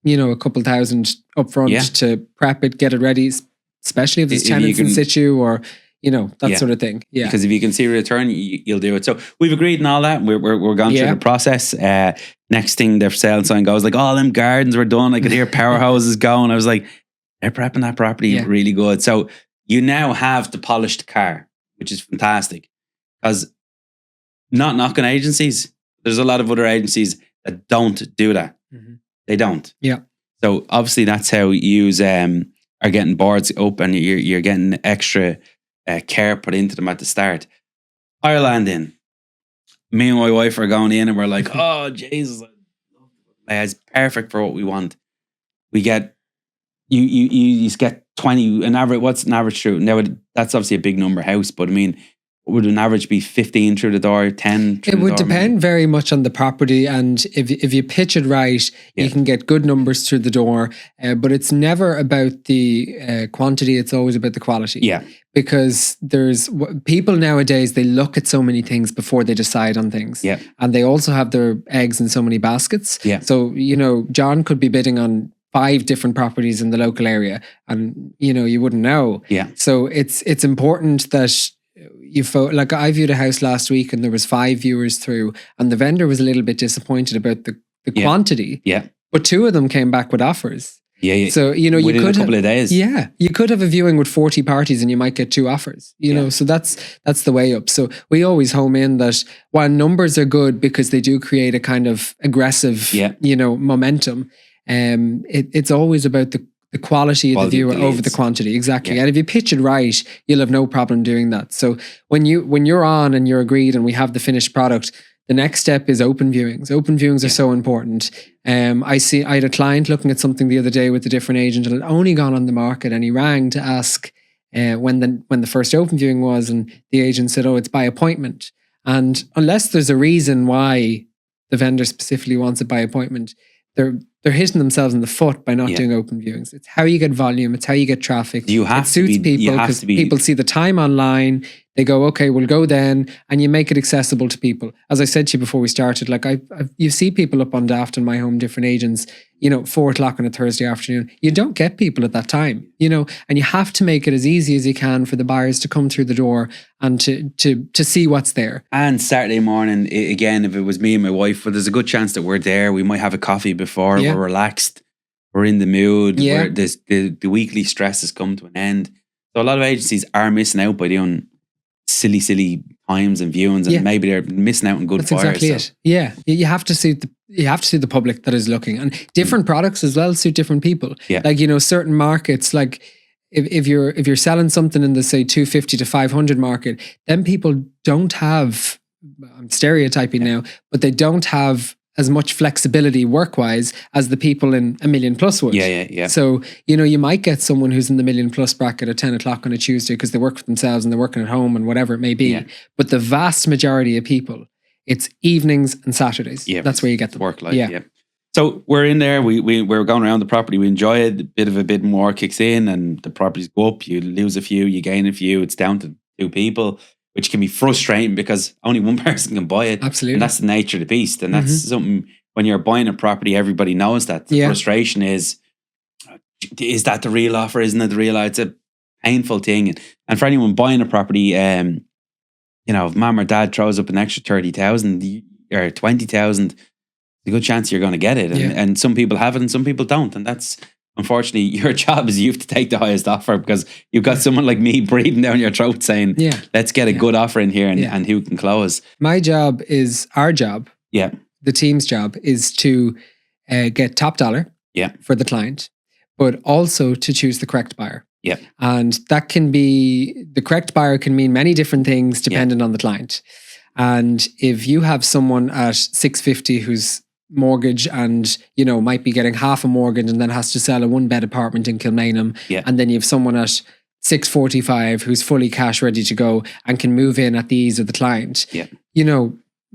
a couple thousand upfront to prep it, get it ready, especially if there's tenants in situ or that sort of thing. Yeah, because if you can see a return, you'll do it. So we've agreed and all that. We're going through the process. Next thing, their sale sign goes like, all them gardens were done. I could hear powerhouses going. I was like, they're prepping that property really good. So you now have the polished car, which is fantastic. Because not knocking agencies, there's a lot of other agencies that don't do that. Mm-hmm. They don't. Yeah. So obviously that's how you are getting boards up and you're getting extra care put into them at the start. Ireland in. Me and my wife are going in and we're like, oh Jesus, it's perfect for what we want. We get you get 20 an average. What's an average through? Now that's obviously a big number house, but I mean, would an average be 15 through the door, 10 through it would depend very much on the property, and if you pitch it right, you can get good numbers through the door, but it's never about the quantity, it's always about the quality. Yeah. Because there's people nowadays, they look at so many things before they decide on things. Yeah. And they also have their eggs in so many baskets. Yeah. So, John could be bidding on 5 different properties in the local area and, you wouldn't know. Yeah. So it's important that like I viewed a house last week and there was 5 viewers through and the vendor was a little bit disappointed about the quantity. Yeah. But 2 of them came back with offers. Yeah. So, you within could a couple of days. Yeah. You could have a viewing with 40 parties and you might get 2 offers, so that's the way up. So we always home in that while numbers are good because they do create a kind of aggressive, momentum, it's always about the quality of the viewer over the quantity. Exactly. Yeah. And if you pitch it right, you'll have no problem doing that. So when you're on and you're agreed and we have the finished product, the next step is open viewings. Open viewings are so important. I had a client looking at something the other day with a different agent and it had only gone on the market, and he rang to ask when the first open viewing was, and the agent said, oh, it's by appointment. And unless there's a reason why the vendor specifically wants it by appointment, they're hitting themselves in the foot by not doing open viewings. It's how you get volume. It's how you get traffic. It suits people because people see the time online. They go, okay, we'll go then, and you make it accessible to people. As I said to you before we started, like you see people up on Daft in my home, different agents, 4:00 on a Thursday afternoon. You don't get people at that time, and you have to make it as easy as you can for the buyers to come through the door and to see what's there. And Saturday morning, again, if it was me and my wife, well, there's a good chance that we're there. We might have a coffee before. We're relaxed. We're in the mood. Yeah. The weekly stress has come to an end. So a lot of agencies are missing out by doing silly times and viewings, and maybe they're missing out on good buyers. That's exactly it. Yeah, you have to suit the public that is looking, and different products as well suit different people. Yeah. Like certain markets, like if you're selling something in the say 250 to 500 market, then people don't have. I'm stereotyping now, but they don't have as much flexibility work-wise as the people in a million plus would. Yeah. So, you might get someone who's in the million plus bracket at 10 o'clock on a Tuesday because they work for themselves and they're working at home and whatever it may be. Yeah. But the vast majority of people, it's evenings and Saturdays. Yeah, that's where you get them. Work life, yeah. So we're in there, we're going around the property, we enjoy it, a bit more kicks in and the properties go up, you lose a few, you gain a few, it's down to 2 people, which can be frustrating because only one person can buy it. Absolutely. And that's the nature of the beast. And that's something, when you're buying a property, everybody knows that. The frustration is that the real offer? Isn't it the real offer? It's a painful thing. And for anyone buying a property, if mom or dad throws up an extra 30,000 or 20,000, a good chance you're going to get it. And some people have it and some people don't. And that's, unfortunately, your job is you have to take the highest offer, because you've got someone like me breathing down your throat saying, let's get a good offer in here and who can close. My job is, our job, the team's job is to get top dollar for the client, but also to choose the correct buyer. Yeah. And that can be, the correct buyer can mean many different things depending on the client. And if you have someone at 650 who's mortgage and, might be getting half a mortgage and then has to sell a 1-bed apartment in Kilmainham, and then you have someone at 645 who's fully cash ready to go and can move in at the ease of the client,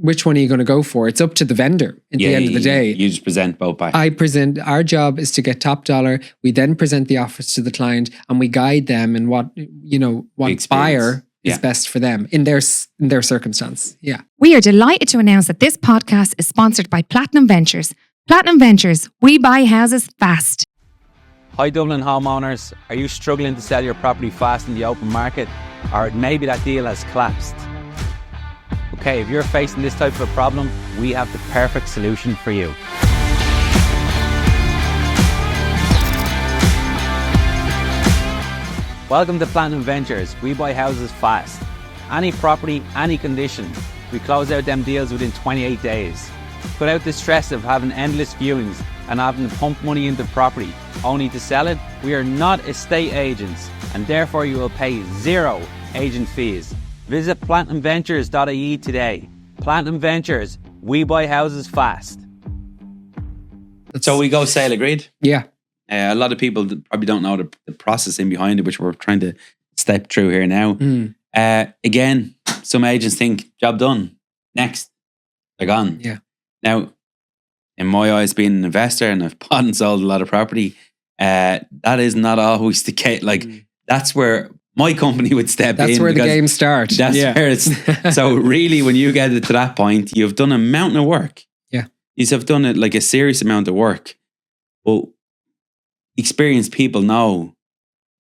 which one are you going to go for? It's up to the vendor at the end of the day. You just present both buyers. Our job is to get top dollar. We then present the offers to the client and we guide them in what buyer is best for them in their circumstance. Yeah. We are delighted to announce that this podcast is sponsored by Platinum Ventures. Platinum Ventures, we buy houses fast. Hi Dublin homeowners, are you struggling to sell your property fast in the open market, or maybe that deal has collapsed? Okay, if you're facing this type of a problem, we have the perfect solution for you. Welcome to Platinum Ventures. We buy houses fast. Any property, any condition. We close out them deals within 28 days. Without the stress of having endless viewings and having to pump money into property only to sell it. We are not estate agents, and therefore you will pay 0 agent fees. Visit platinumventures.ie today. Platinum Ventures, we buy houses fast. So we go sale agreed? Yeah. A lot of people probably don't know the process in behind it, which we're trying to step through here now. Again, some agents think, job done. Next. They're gone. Yeah. Now, in my eyes, being an investor, and I've bought and sold a lot of property, that is not always the case. Like, that's where my company would step in. That's where the game starts. That's where it's. So really, when you get it to that point, you've done a mountain of work. Yeah. You have done it like a serious amount of work. But experienced people know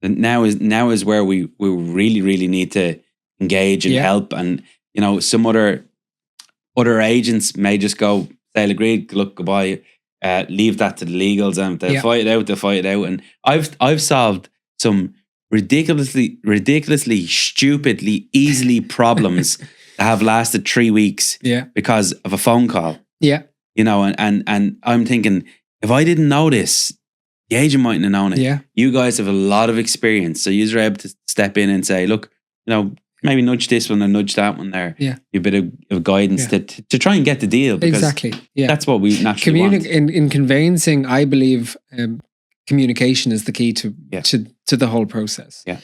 that now is where we really, really need to engage and help. And, some other agents may just go, sale agreed, look, goodbye, leave that to the legals, and they'll fight it out. And I've solved some ridiculously, stupidly, easily problems that have lasted 3 weeks because of a phone call. Yeah. And I'm thinking, if I didn't know this, the agent mightn't have known it. Yeah. You guys have a lot of experience. So you're able to step in and say, look, maybe nudge this one and nudge that one there. Yeah. A bit of guidance to try and get the deal. Exactly. Yeah. That's what we naturally want. In conveyancing, I believe communication is the key to the whole process. Yeah.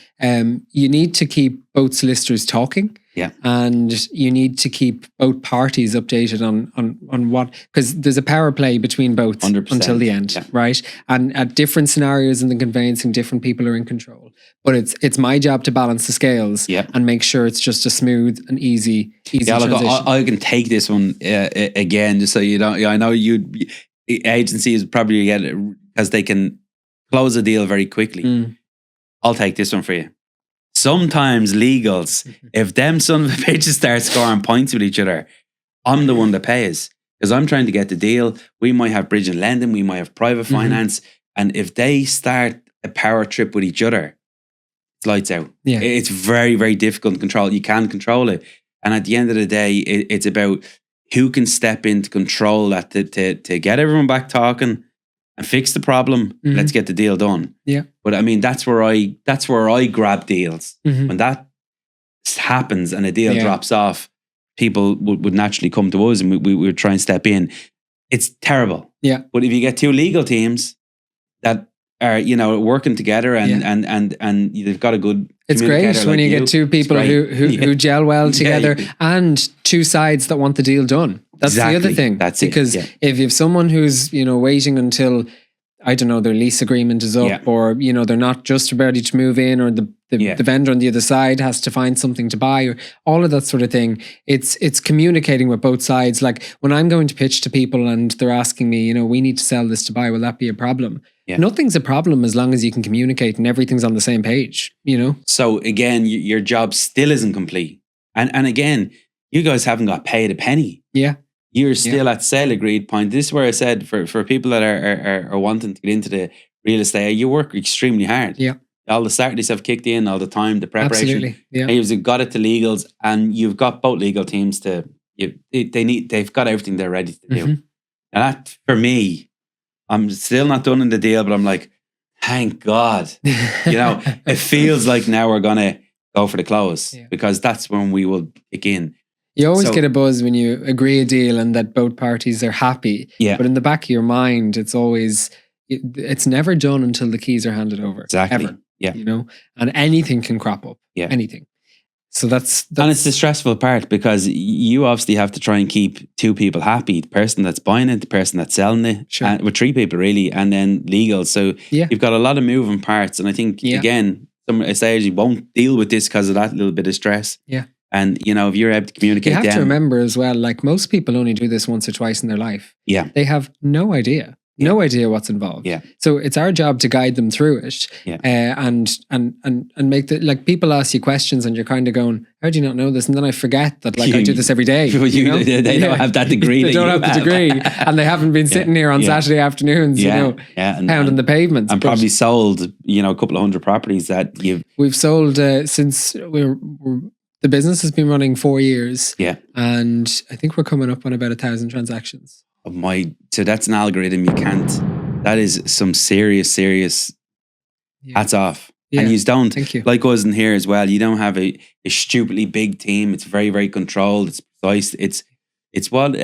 You need to keep both solicitors talking. Yeah. And you need to keep both parties updated on what, because there's a power play between both 100%. Until the end, right? And at different scenarios in the conveyancing, different people are in control. But it's my job to balance the scales and make sure it's just a smooth and easy transition. Look, I can take this one again, just so you don't. I know agencies probably get it because they can close a deal very quickly. I'll take this one for you. Sometimes legals, if them son of a bitches start scoring points with each other, I'm the one that pays because I'm trying to get the deal. We might have bridge and lending, we might have private finance, and if they start a power trip with each other, it's lights out. Yeah. It's very, very difficult to control. You can't control it, and at the end of the day, it's about who can step in to control that to get everyone back talking and fix the problem. Let's get the deal done. Yeah. But I mean, that's where I grab deals. When that happens and a deal drops off, people would naturally come to us and we would try and step in. It's terrible. Yeah. But if you get two legal teams that are, working together and they've got a good It's great when you get two people who gel well together and two sides that want the deal done. That's the other thing. That's because if you have someone who's, waiting until, I don't know, their lease agreement is up or, they're not just ready to move in or the vendor on the other side has to find something to buy or all of that sort of thing. It's communicating with both sides. Like when I'm going to pitch to people and they're asking me, we need to sell this to buy, will that be a problem? Yeah. Nothing's a problem as long as you can communicate and everything's on the same page, So again, your job still isn't complete. And again, you guys haven't got paid a penny. Yeah. you're still at sell agreed point. This is where I said for people that are wanting to get into the real estate, you work extremely hard. Yeah. All the Saturdays have kicked in, all the time, the preparation. Absolutely. Yeah. And you've got it to legals, and you've got both legal teams they've got everything they're ready to do. Mm-hmm. And that, for me, I'm still not done in the deal, but I'm like, thank God. It feels like now we're going to go for the close, because that's when we will kick in. You always get a buzz when you agree a deal and that both parties are happy. Yeah. But in the back of your mind, it's never done until the keys are handed over. Exactly. Ever. Yeah. And anything can crop up. Yeah. Anything. So that's and it's the stressful part, because you obviously have to try and keep two people happy: the person that's buying it, the person that's selling it, sure. with three people really, and then legal. So you've got a lot of moving parts, and I think again, some estate agents won't deal with this because of that little bit of stress. Yeah. And if you're able to communicate, you have to remember as well, like most people only do this once or twice in their life. Yeah. They have no idea. No idea what's involved. Yeah. So it's our job to guide them through it. Yeah. And make people ask you questions and you're kind of going, how do you not know this? And then I forget that I do this every day. They don't have that degree. They don't have the degree, and they haven't been sitting here on Saturday afternoons, pounding the pavements. And probably sold, a couple of 100 properties that we've sold since the business has been running 4 years. Yeah. And I think we're coming up on about 1,000 transactions. So that's an algorithm that is some serious hats off. Yeah. And you don't, Thank you. like us in here as well, you don't have a stupidly big team. It's very, very controlled. It's precise. It's what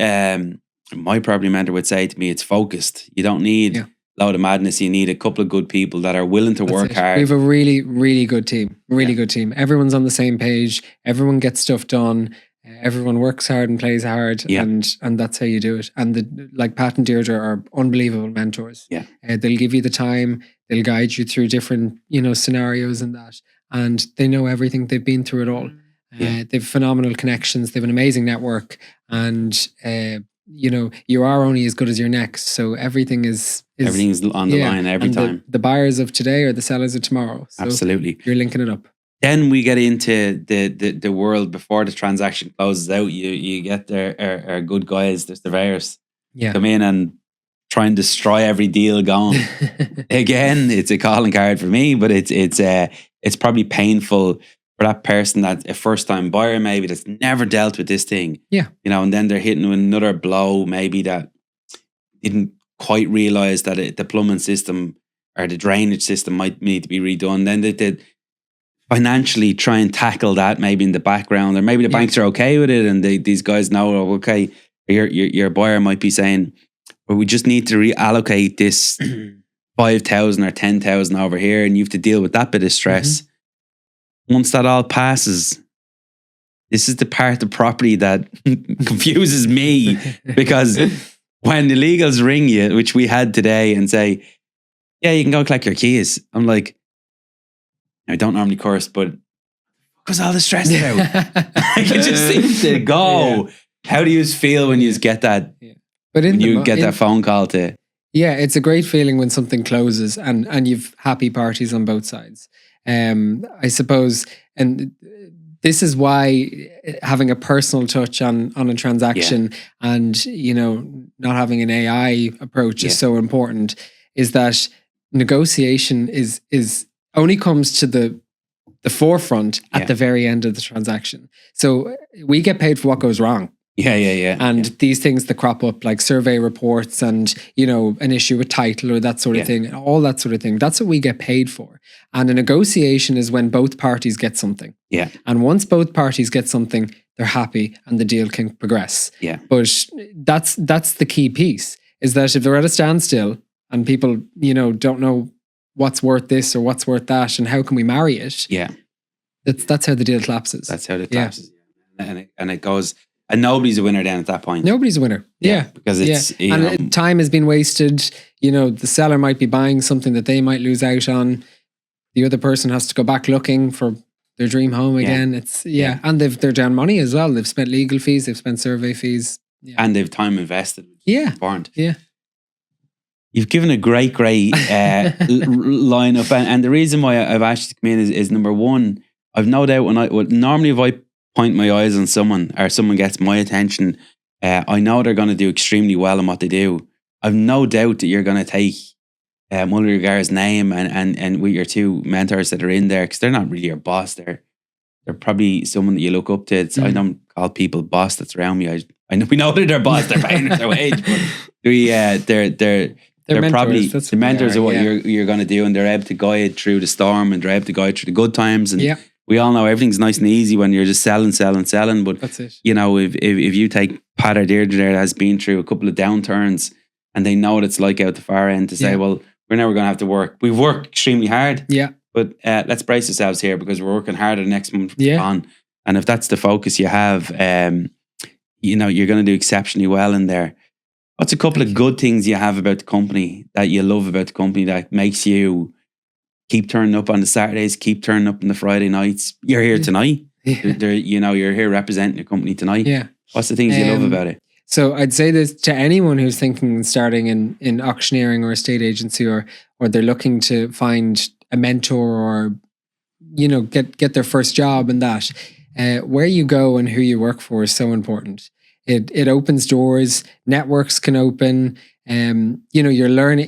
my property mentor would say to me, it's focused. You don't need a load of madness. You need a couple of good people that are willing to work hard. We have a really, really good team. Good team. Everyone's on the same page. Everyone gets stuff done. Everyone works hard and plays hard, and that's how you do it. And Pat and Deirdre are unbelievable mentors. Yeah, they'll give you the time. They'll guide you through different scenarios and that, and they know everything. They've been through it all. They've phenomenal connections. They have an amazing network, and you are only as good as your next. So everything is on the line every time. The buyers of today are the sellers of tomorrow. So absolutely, you're linking it up. Then we get into the world before the transaction closes out. You get our good guys, the surveyors, come in and try and destroy every deal going. Again, it's a calling card for me, but it's probably painful for that person that's a first time buyer, maybe that's never dealt with this thing. Yeah, and then they're hitting with another blow, maybe that didn't quite realize that the plumbing system or the drainage system might need to be redone. Then they financially try and tackle that maybe in the background, or maybe the banks are okay with it, and these guys know, okay, your buyer might be saying, well, we just need to reallocate this 5,000 or 10,000 over here, and you have to deal with that bit of stress. Mm-hmm. Once that all passes, this is the part of property that confuses me, because when the legals ring you, which we had today, and say, yeah, you can go collect your keys, I'm like, I don't normally curse, but because all the stress out. I can just seem to go. Yeah. How do you feel when you get that? Yeah. But when you get that phone call to? Yeah, it's a great feeling when something closes and you've happy parties on both sides. I suppose, and this is why having a personal touch on a transaction and not having an AI approach is so important. Is that negotiation is only comes to the forefront at the very end of the transaction. So we get paid for what goes wrong. And these things that crop up, like survey reports and, an issue with title or that sort of thing, all that sort of thing, that's what we get paid for. And a negotiation is when both parties get something. Yeah. And once both parties get something, they're happy and the deal can progress. Yeah. But that's the key piece, is that if they're at a standstill and people, don't know what's worth this or what's worth that and how can we marry it? Yeah. That's how the deal collapses. That's how it collapses. Yeah. And it goes, and nobody's a winner then at that point. Nobody's a winner. Yeah. Because it's, time has been wasted. The seller might be buying something that they might lose out on. The other person has to go back looking for their dream home again. It's and they're down money as well. They've spent legal fees, they've spent survey fees. Yeah. And they've time invested. Important. Yeah. You've given a great lineup, and the reason why I've asked you to come in is number one, I've no doubt normally if I point my eyes on someone or someone gets my attention, I know they're going to do extremely well in what they do. I've no doubt that you're going to take Mullery O'Gara's name and with your two mentors that are in there, because they're not really your boss. They're probably someone that you look up to. I don't call people boss that's around me. I know we know they're their boss. They're paying their wage, but they're mentors, probably that's the what they mentors are, of what yeah. you're going to do, and they're able to guide through the storm, and they're able to guide through the good times. And Yeah. we all know everything's nice and easy when you're just selling. But That's it. you know, if you take Pat or Deirdre there that has been through a couple of downturns, and they know what it's like out the far end to say, Yeah. well, we're never going to have to work. We've worked extremely hard, Yeah. but let's brace ourselves here because we're working harder next month Yeah. on. And if that's the focus you have, you know, you're going to do exceptionally well in there. What's a couple of good things you have about the company that you love about the company that makes you keep turning up on the Saturdays, keep turning up on the Friday nights? You're here tonight. You know, you're here representing your company tonight. Yeah. What's the things you love about it? So I'd say this to anyone who's thinking of starting in auctioneering or estate agency, or they're looking to find a mentor or, you know, get their first job and that. Where you go and who you work for is so important. It opens doors. Networks can open. You know, you're learning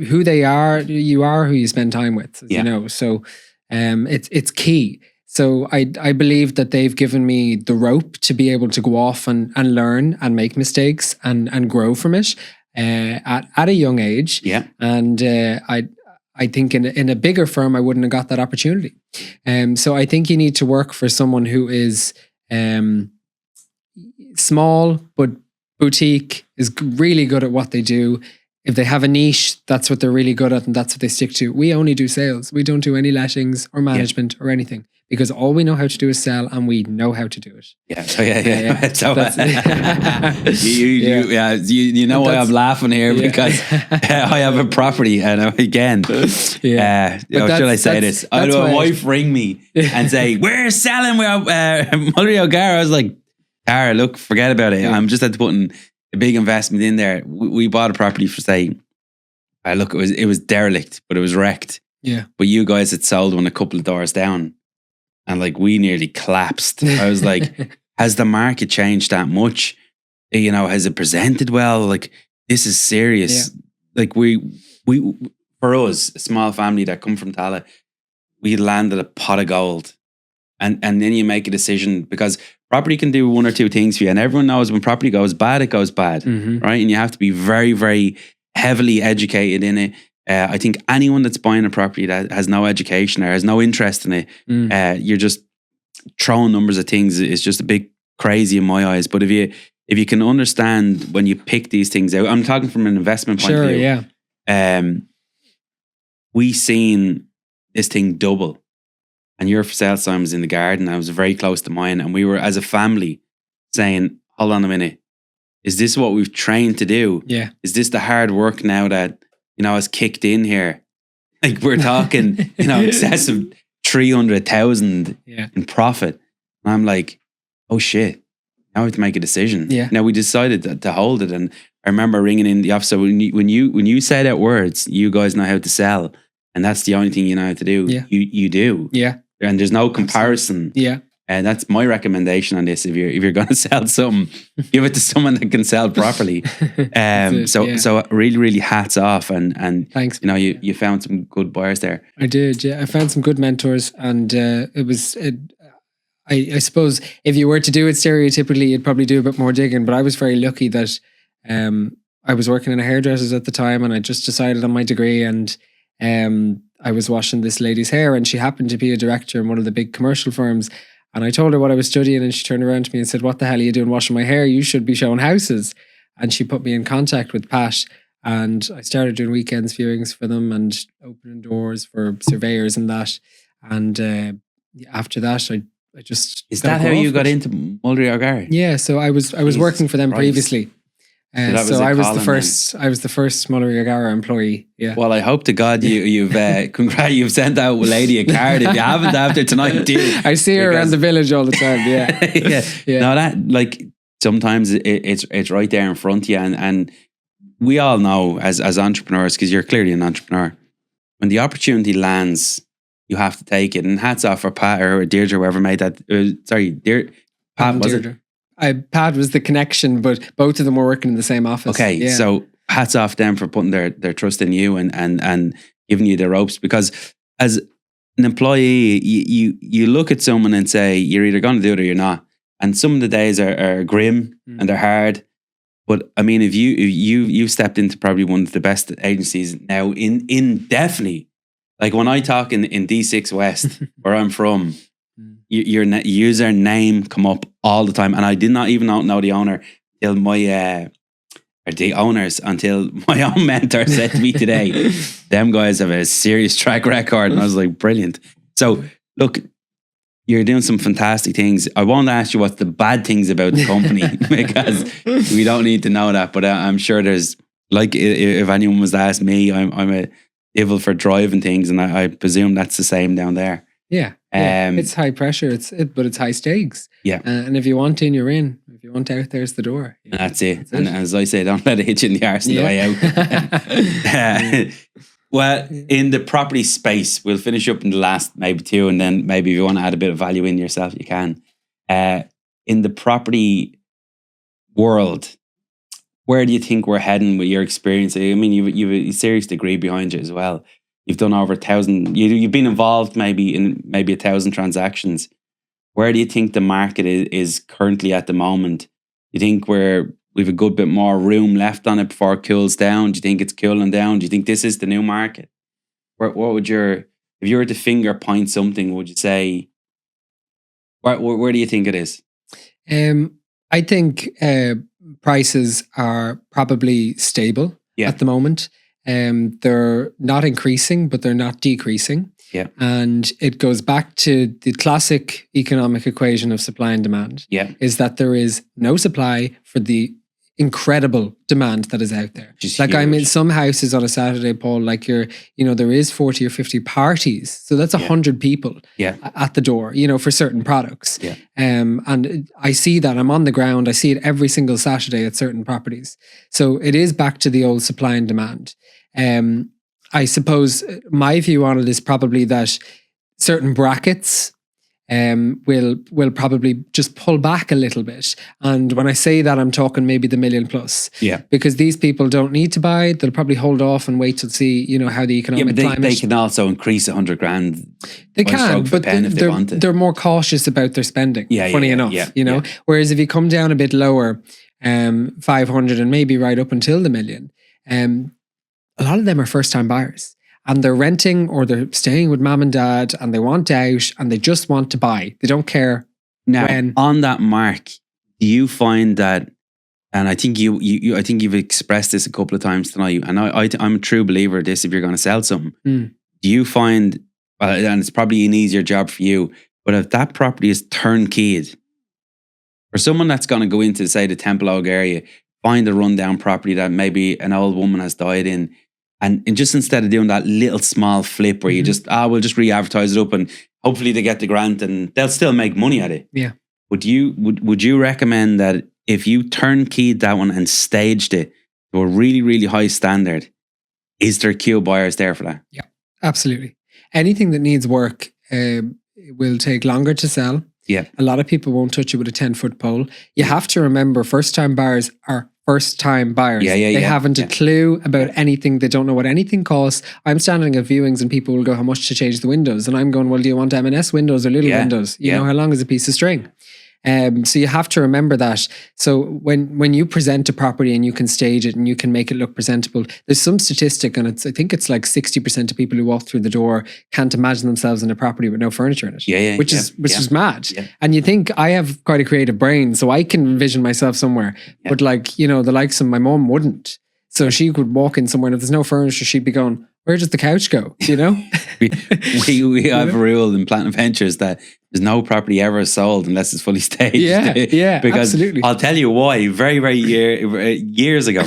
who they are. You are who you spend time with. Yeah. You know, so it's key. So I believe that they've given me the rope to be able to go off and learn and make mistakes and grow from it at a young age. Yeah. And I think in a bigger firm, I wouldn't have got that opportunity. So I think you need to work for someone who is small but boutique, is really good at what they do. If they have a niche, that's what they're really good at and that's what they stick to. We only do sales. We don't do any lettings or management or anything, because all we know how to do is sell, and we know how to do it. Yeah. So yeah. So That's- you know why I'm laughing here, because I have a property, and again, should I say this? I had my wife ring me and say, "We're selling. We're Mullery O'Gara." I was like, "Tara, look, forget about it. I'm just had to put in a big investment in there. We bought a property for, say, look, it was derelict, but it was wrecked. Yeah. But you guys had sold one a couple of doors down, and like we nearly collapsed. I was like, has the market changed that much? You know, has it presented well? Like, this is serious. Yeah. Like we for us, a small family that come from Tala, we landed a pot of gold. And then you make a decision, because property can do one or two things for you. And everyone knows when property goes bad, it goes bad, right? And you have to be very, very heavily educated in it. I think anyone that's buying a property that has no education or has no interest in it, you're just throwing numbers at things. It's just a bit crazy in my eyes. But if you can understand when you pick these things out, I'm talking from an investment point of view. Yeah. We seen this thing double. And your for sale sign was in the garden. I was very close to mine. And we were, as a family, saying, hold on a minute. Is this what we've trained to do? Yeah. Is this the hard work now that, you know, has kicked in here? Like, we're talking, you know, excess of 300,000 in profit. And I'm like, oh shit, now we have to make a decision. Yeah. Now we decided to hold it. And I remember ringing in the office. So when you say that words, you guys know how to sell. And that's the only thing you know how to do. Yeah. You do. Yeah. And there's no comparison. Yeah. And that's my recommendation on this. If you're going to sell something, give it to someone that can sell properly. So really, really hats off. And Thanks. You know, you found some good buyers there. I did. Yeah. I found some good mentors, and it was, I suppose if you were to do it stereotypically, you'd probably do a bit more digging, but I was very lucky that I was working in a hairdresser's at the time, and I just decided on my degree, and I was washing this lady's hair, and she happened to be a director in one of the big commercial firms. And I told her what I was studying, and she turned around to me and said, "What the hell are you doing washing my hair? You should be showing houses." And she put me in contact with Pat, and I started doing weekends viewings for them and opening doors for surveyors and that. And after that, I just... Is that how you got into Mullery O'Gara? Yeah, so I was working for them previously. So I was the first Mullery O'Gara employee. Yeah. Well, I hope to God you've sent out a lady a card. If you haven't after tonight, do. I see her around the village all the time. Yeah. Yeah. No, that, like, sometimes it's right there in front of you, and we all know as entrepreneurs, because you're clearly an entrepreneur, when the opportunity lands, you have to take it. And hats off for Pat or Deirdre, whoever made that. Pat, was Deirdre. it? Pat was the connection, but both of them were working in the same office. Okay, so hats off them for putting their trust in you and giving you the ropes, because as an employee, you look at someone and say you're either going to do it or you're not. And some of the days are grim and they're hard. But I mean, if you stepped into probably one of the best agencies now in definitely, like when I talk in D6 West where I'm from, your user name come up all the time, and I did not even know the owner till the owners until my own mentor said to me today, them guys have a serious track record. And I was like, brilliant. So look, you're doing some fantastic things. I won't ask you what's the bad things about the company because we don't need to know that. But I'm sure there's, like, if anyone was to ask me, I'm a devil for driving things, and I presume that's the same down there. Yeah. It's high pressure. But it's high stakes. Yeah. And if you want in, you're in. If you want out, there's the door. And that's it. And as I say, don't let it hit you in the arse on the way out. Well, in the property space, we'll finish up in the last maybe two, and then maybe if you want to add a bit of value in yourself, you can. In the property world, where do you think we're heading with your experience? I mean, you've a serious degree behind you as well. You've done over 1,000. You've been involved maybe in 1,000 transactions. Where do you think the market is currently at the moment? Do you think we've a good bit more room left on it before it cools down? Do you think it's cooling down? Do you think this is the new market? What would if you were to finger point something, would you say, where do you think it is? I think prices are probably stable at the moment. They're not increasing, but they're not decreasing. Yeah. And it goes back to the classic economic equation of supply and demand. Yeah. Is that there is no supply for the incredible demand that is out there. Just like huge. I'm in some houses on a Saturday, Paul, like there is 40 or 50 parties. So that's 100 people at the door, for certain products. Yeah. And I see that. I'm on the ground. I see it every single Saturday at certain properties. So it is back to the old supply and demand. I suppose my view on it is probably that certain brackets will probably just pull back a little bit. And when I say that, I'm talking maybe the $1 million plus. Yeah. Because these people don't need to buy. They'll probably hold off and wait to see, how the economic climate. They can also increase $100,000. They can, but they're more cautious about their spending. Funny enough, Whereas if you come down a bit lower, 500 and maybe right up until the $1 million, a lot of them are first-time buyers. And they're renting or they're staying with mom and dad and they want out and they just want to buy. They don't care when. On that mark, do you find that, and I think I think you've expressed this a couple of times tonight, and I'm a true believer of this, if you're going to sell something, do you find, and it's probably an easier job for you, but if that property is turnkeyed, for someone that's going to go into, say, the Temple Oak area, find a rundown property that maybe an old woman has died in, and just instead of doing that little small flip where you just, we'll just re-advertise it up and hopefully they get the grant and they'll still make money at it. Yeah. Would you recommend that if you turnkeyed that one and staged it to a really, really high standard, is there queue buyers there for that? Yeah, absolutely. Anything that needs work will take longer to sell. Yeah. A lot of people won't touch it with a 10-foot pole. You have to remember, first-time buyers are first-time buyers. They haven't a clue about anything. They don't know what anything costs. I'm standing at viewings and people will go, how much to change the windows? And I'm going, well, do you want M&S windows or little windows? You know, how long is a piece of string? So you have to remember that. So when you present a property and you can stage it and you can make it look presentable, there's some statistic, and I think it's like 60% of people who walk through the door can't imagine themselves in a property with no furniture in it. Which is mad. Yeah. And you think I have quite a creative brain, so I can envision myself somewhere. Yeah. But the likes of my mom wouldn't. So she could walk in somewhere and if there's no furniture, she'd be going, where does the couch go? We have a rule in Platinum Ventures that there's no property ever sold unless it's fully staged. Yeah, because absolutely. I'll tell you why. Very, very years ago,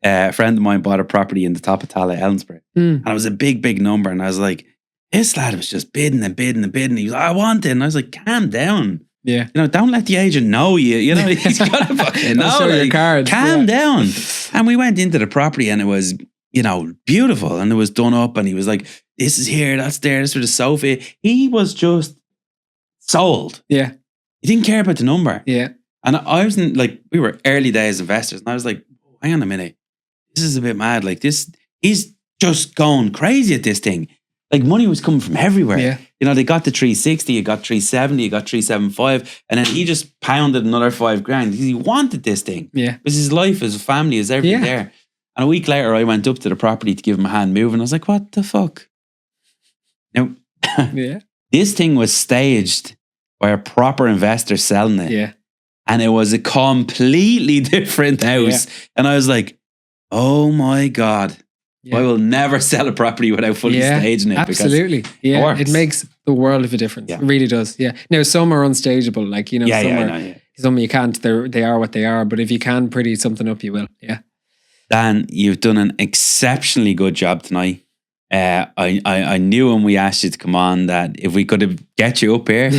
a friend of mine bought a property in the top of Tala, Ellensburg. And it was a big, big number. And I was like, this lad was just bidding and bidding and bidding. He was like, I want it. And I was like, calm down. Yeah. Don't let the agent know you. He's got to fucking know. Show your cards. Calm down. And we went into the property and it was, beautiful. And it was done up and he was like, this is here, that's there, this is for the sofa. He was just sold. Yeah. He didn't care about the number. Yeah. And I was we were early days investors, and I was like, hang on a minute, this is a bit mad. Like this, he's just going crazy at this thing. Like money was coming from everywhere. Yeah. You know, they got the 360, you got 370, you got 375, and then he just pounded another $5,000 because he wanted this thing. Yeah. Because his life, his family, is everything there. And a week later, I went up to the property to give him a hand move, and I was like, what the fuck? Now, this thing was staged by a proper investor selling it. Yeah. And it was a completely different house. Yeah. And I was like, oh my God, I will never sell a property without fully staging it. Absolutely. Yeah. It makes the world of a difference. It really does. Yeah. Now, some are unstageable. Like, you know, some you can't. They are what they are. But if you can pretty something up, you will. Yeah. Dan, you've done an exceptionally good job tonight. I knew when we asked you to come on that if we could get you up here,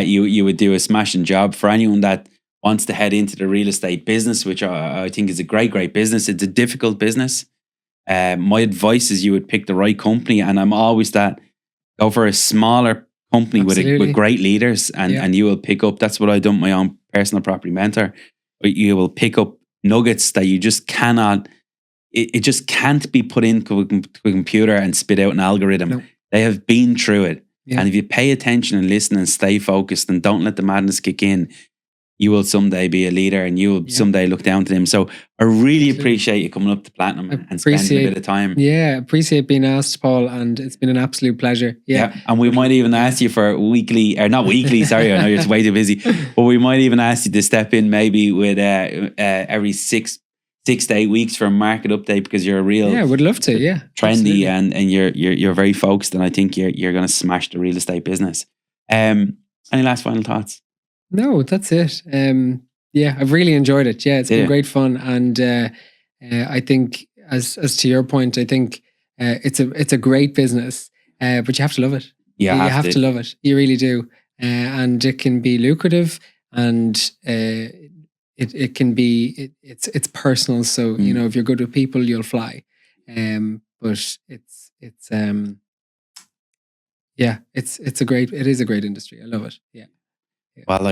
you would do a smashing job. For anyone that wants to head into the real estate business, which I think is a great business. It's a difficult business. My advice is you would pick the right company, and I'm always that go for a smaller company with great leaders, and you will pick up. That's what I've done with my own personal property mentor. You will pick up nuggets that you just cannot. It just can't be put into a computer and spit out an algorithm. No. They have been through it. Yeah. And if you pay attention and listen and stay focused and don't let the madness kick in, you will someday be a leader and you will someday look down to them. So I really appreciate you coming up to Platinum and spending a bit of time. Yeah, appreciate being asked, Paul, and it's been an absolute pleasure. Yeah. And we might even ask you for weekly, or not weekly, sorry, I know you're way too busy, but we might even ask you to step in maybe with every 6 to 8 weeks for a market update, because you're a real would love to trendy and you're very focused, and I think you're going to smash the real estate business. Any last final thoughts? No, that's it. I've really enjoyed it. It's been great fun, and I think as to your point, I think it's a great business, but you have to love it. You have to love it. You really do, and it can be lucrative, and it can be it's personal. So you know, if you're good with people, you'll fly. But it is a great industry. I love it. Yeah. Well,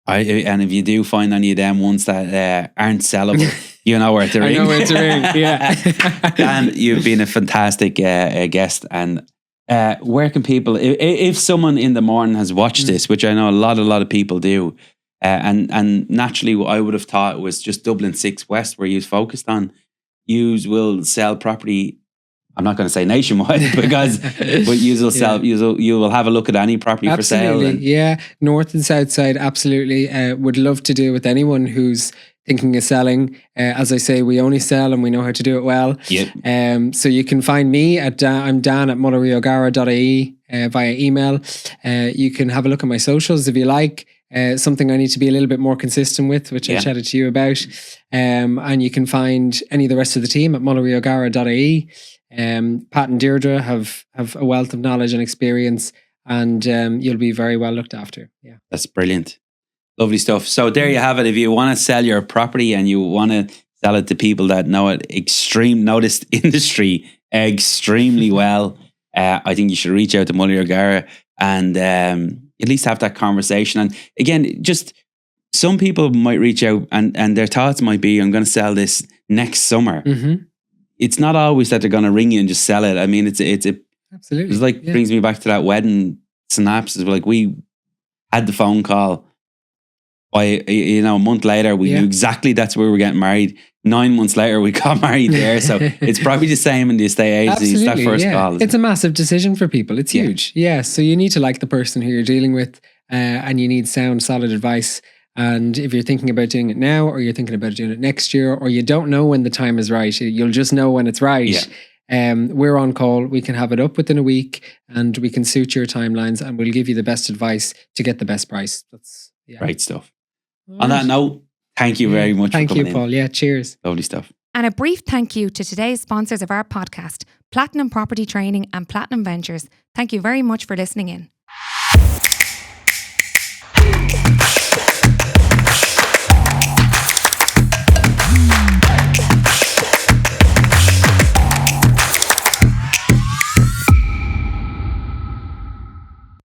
and if you do find any of them ones that aren't sellable, you know where to ring. I know where to ring. Yeah. Dan, you've been a fantastic guest. And where can people, if someone in the morning has watched this, which I know a lot of people do, and naturally, I would have thought it was just Dublin 6 West where you focused on. You will sell property. I'm not going to say nationwide because, but you will sell. You will have a look at any property for sale. Yeah, north and south side. Absolutely, would love to do with anyone who's thinking of selling. As I say, we only sell and we know how to do it well. Yep. So you can find me at I'm Dan at mulleryogarra.ie via email. You can have a look at my socials if you like. Something I need to be a little bit more consistent with, which I chatted to you about. And you can find any of the rest of the team at mulleryogarra.ie. Pat and Deirdre have a wealth of knowledge and experience, and you'll be very well looked after. Yeah, that's brilliant. Lovely stuff. So there you have it. If you want to sell your property and you want to sell it to people that know this industry extremely well, I think you should reach out to Mullery O'Gara and at least have that conversation. And again, just some people might reach out and their thoughts might be, I'm going to sell this next summer. Mm-hmm. It's not always that they're going to ring you and just sell it. I mean, absolutely. It's like brings me back to that wedding synopsis. Like we had the phone call. By a month later, we knew exactly that's where we were getting married. 9 months later, we got married there. So it's probably the same in the estate agency. It's that first call. It's a massive decision for people. It's huge. Yeah. So you need to like the person who you're dealing with, and you need sound, solid advice. And if you're thinking about doing it now, or you're thinking about doing it next year, or you don't know when the time is right, you'll just know when it's right. Yeah. We're on call. We can have it up within a week, and we can suit your timelines, and we'll give you the best advice to get the best price. That's great stuff. On that note, thank you very much for coming in. Thank you, Paul. Yeah, cheers. Lovely stuff. And a brief thank you to today's sponsors of our podcast, Platinum Property Training and Platinum Ventures. Thank you very much for listening in.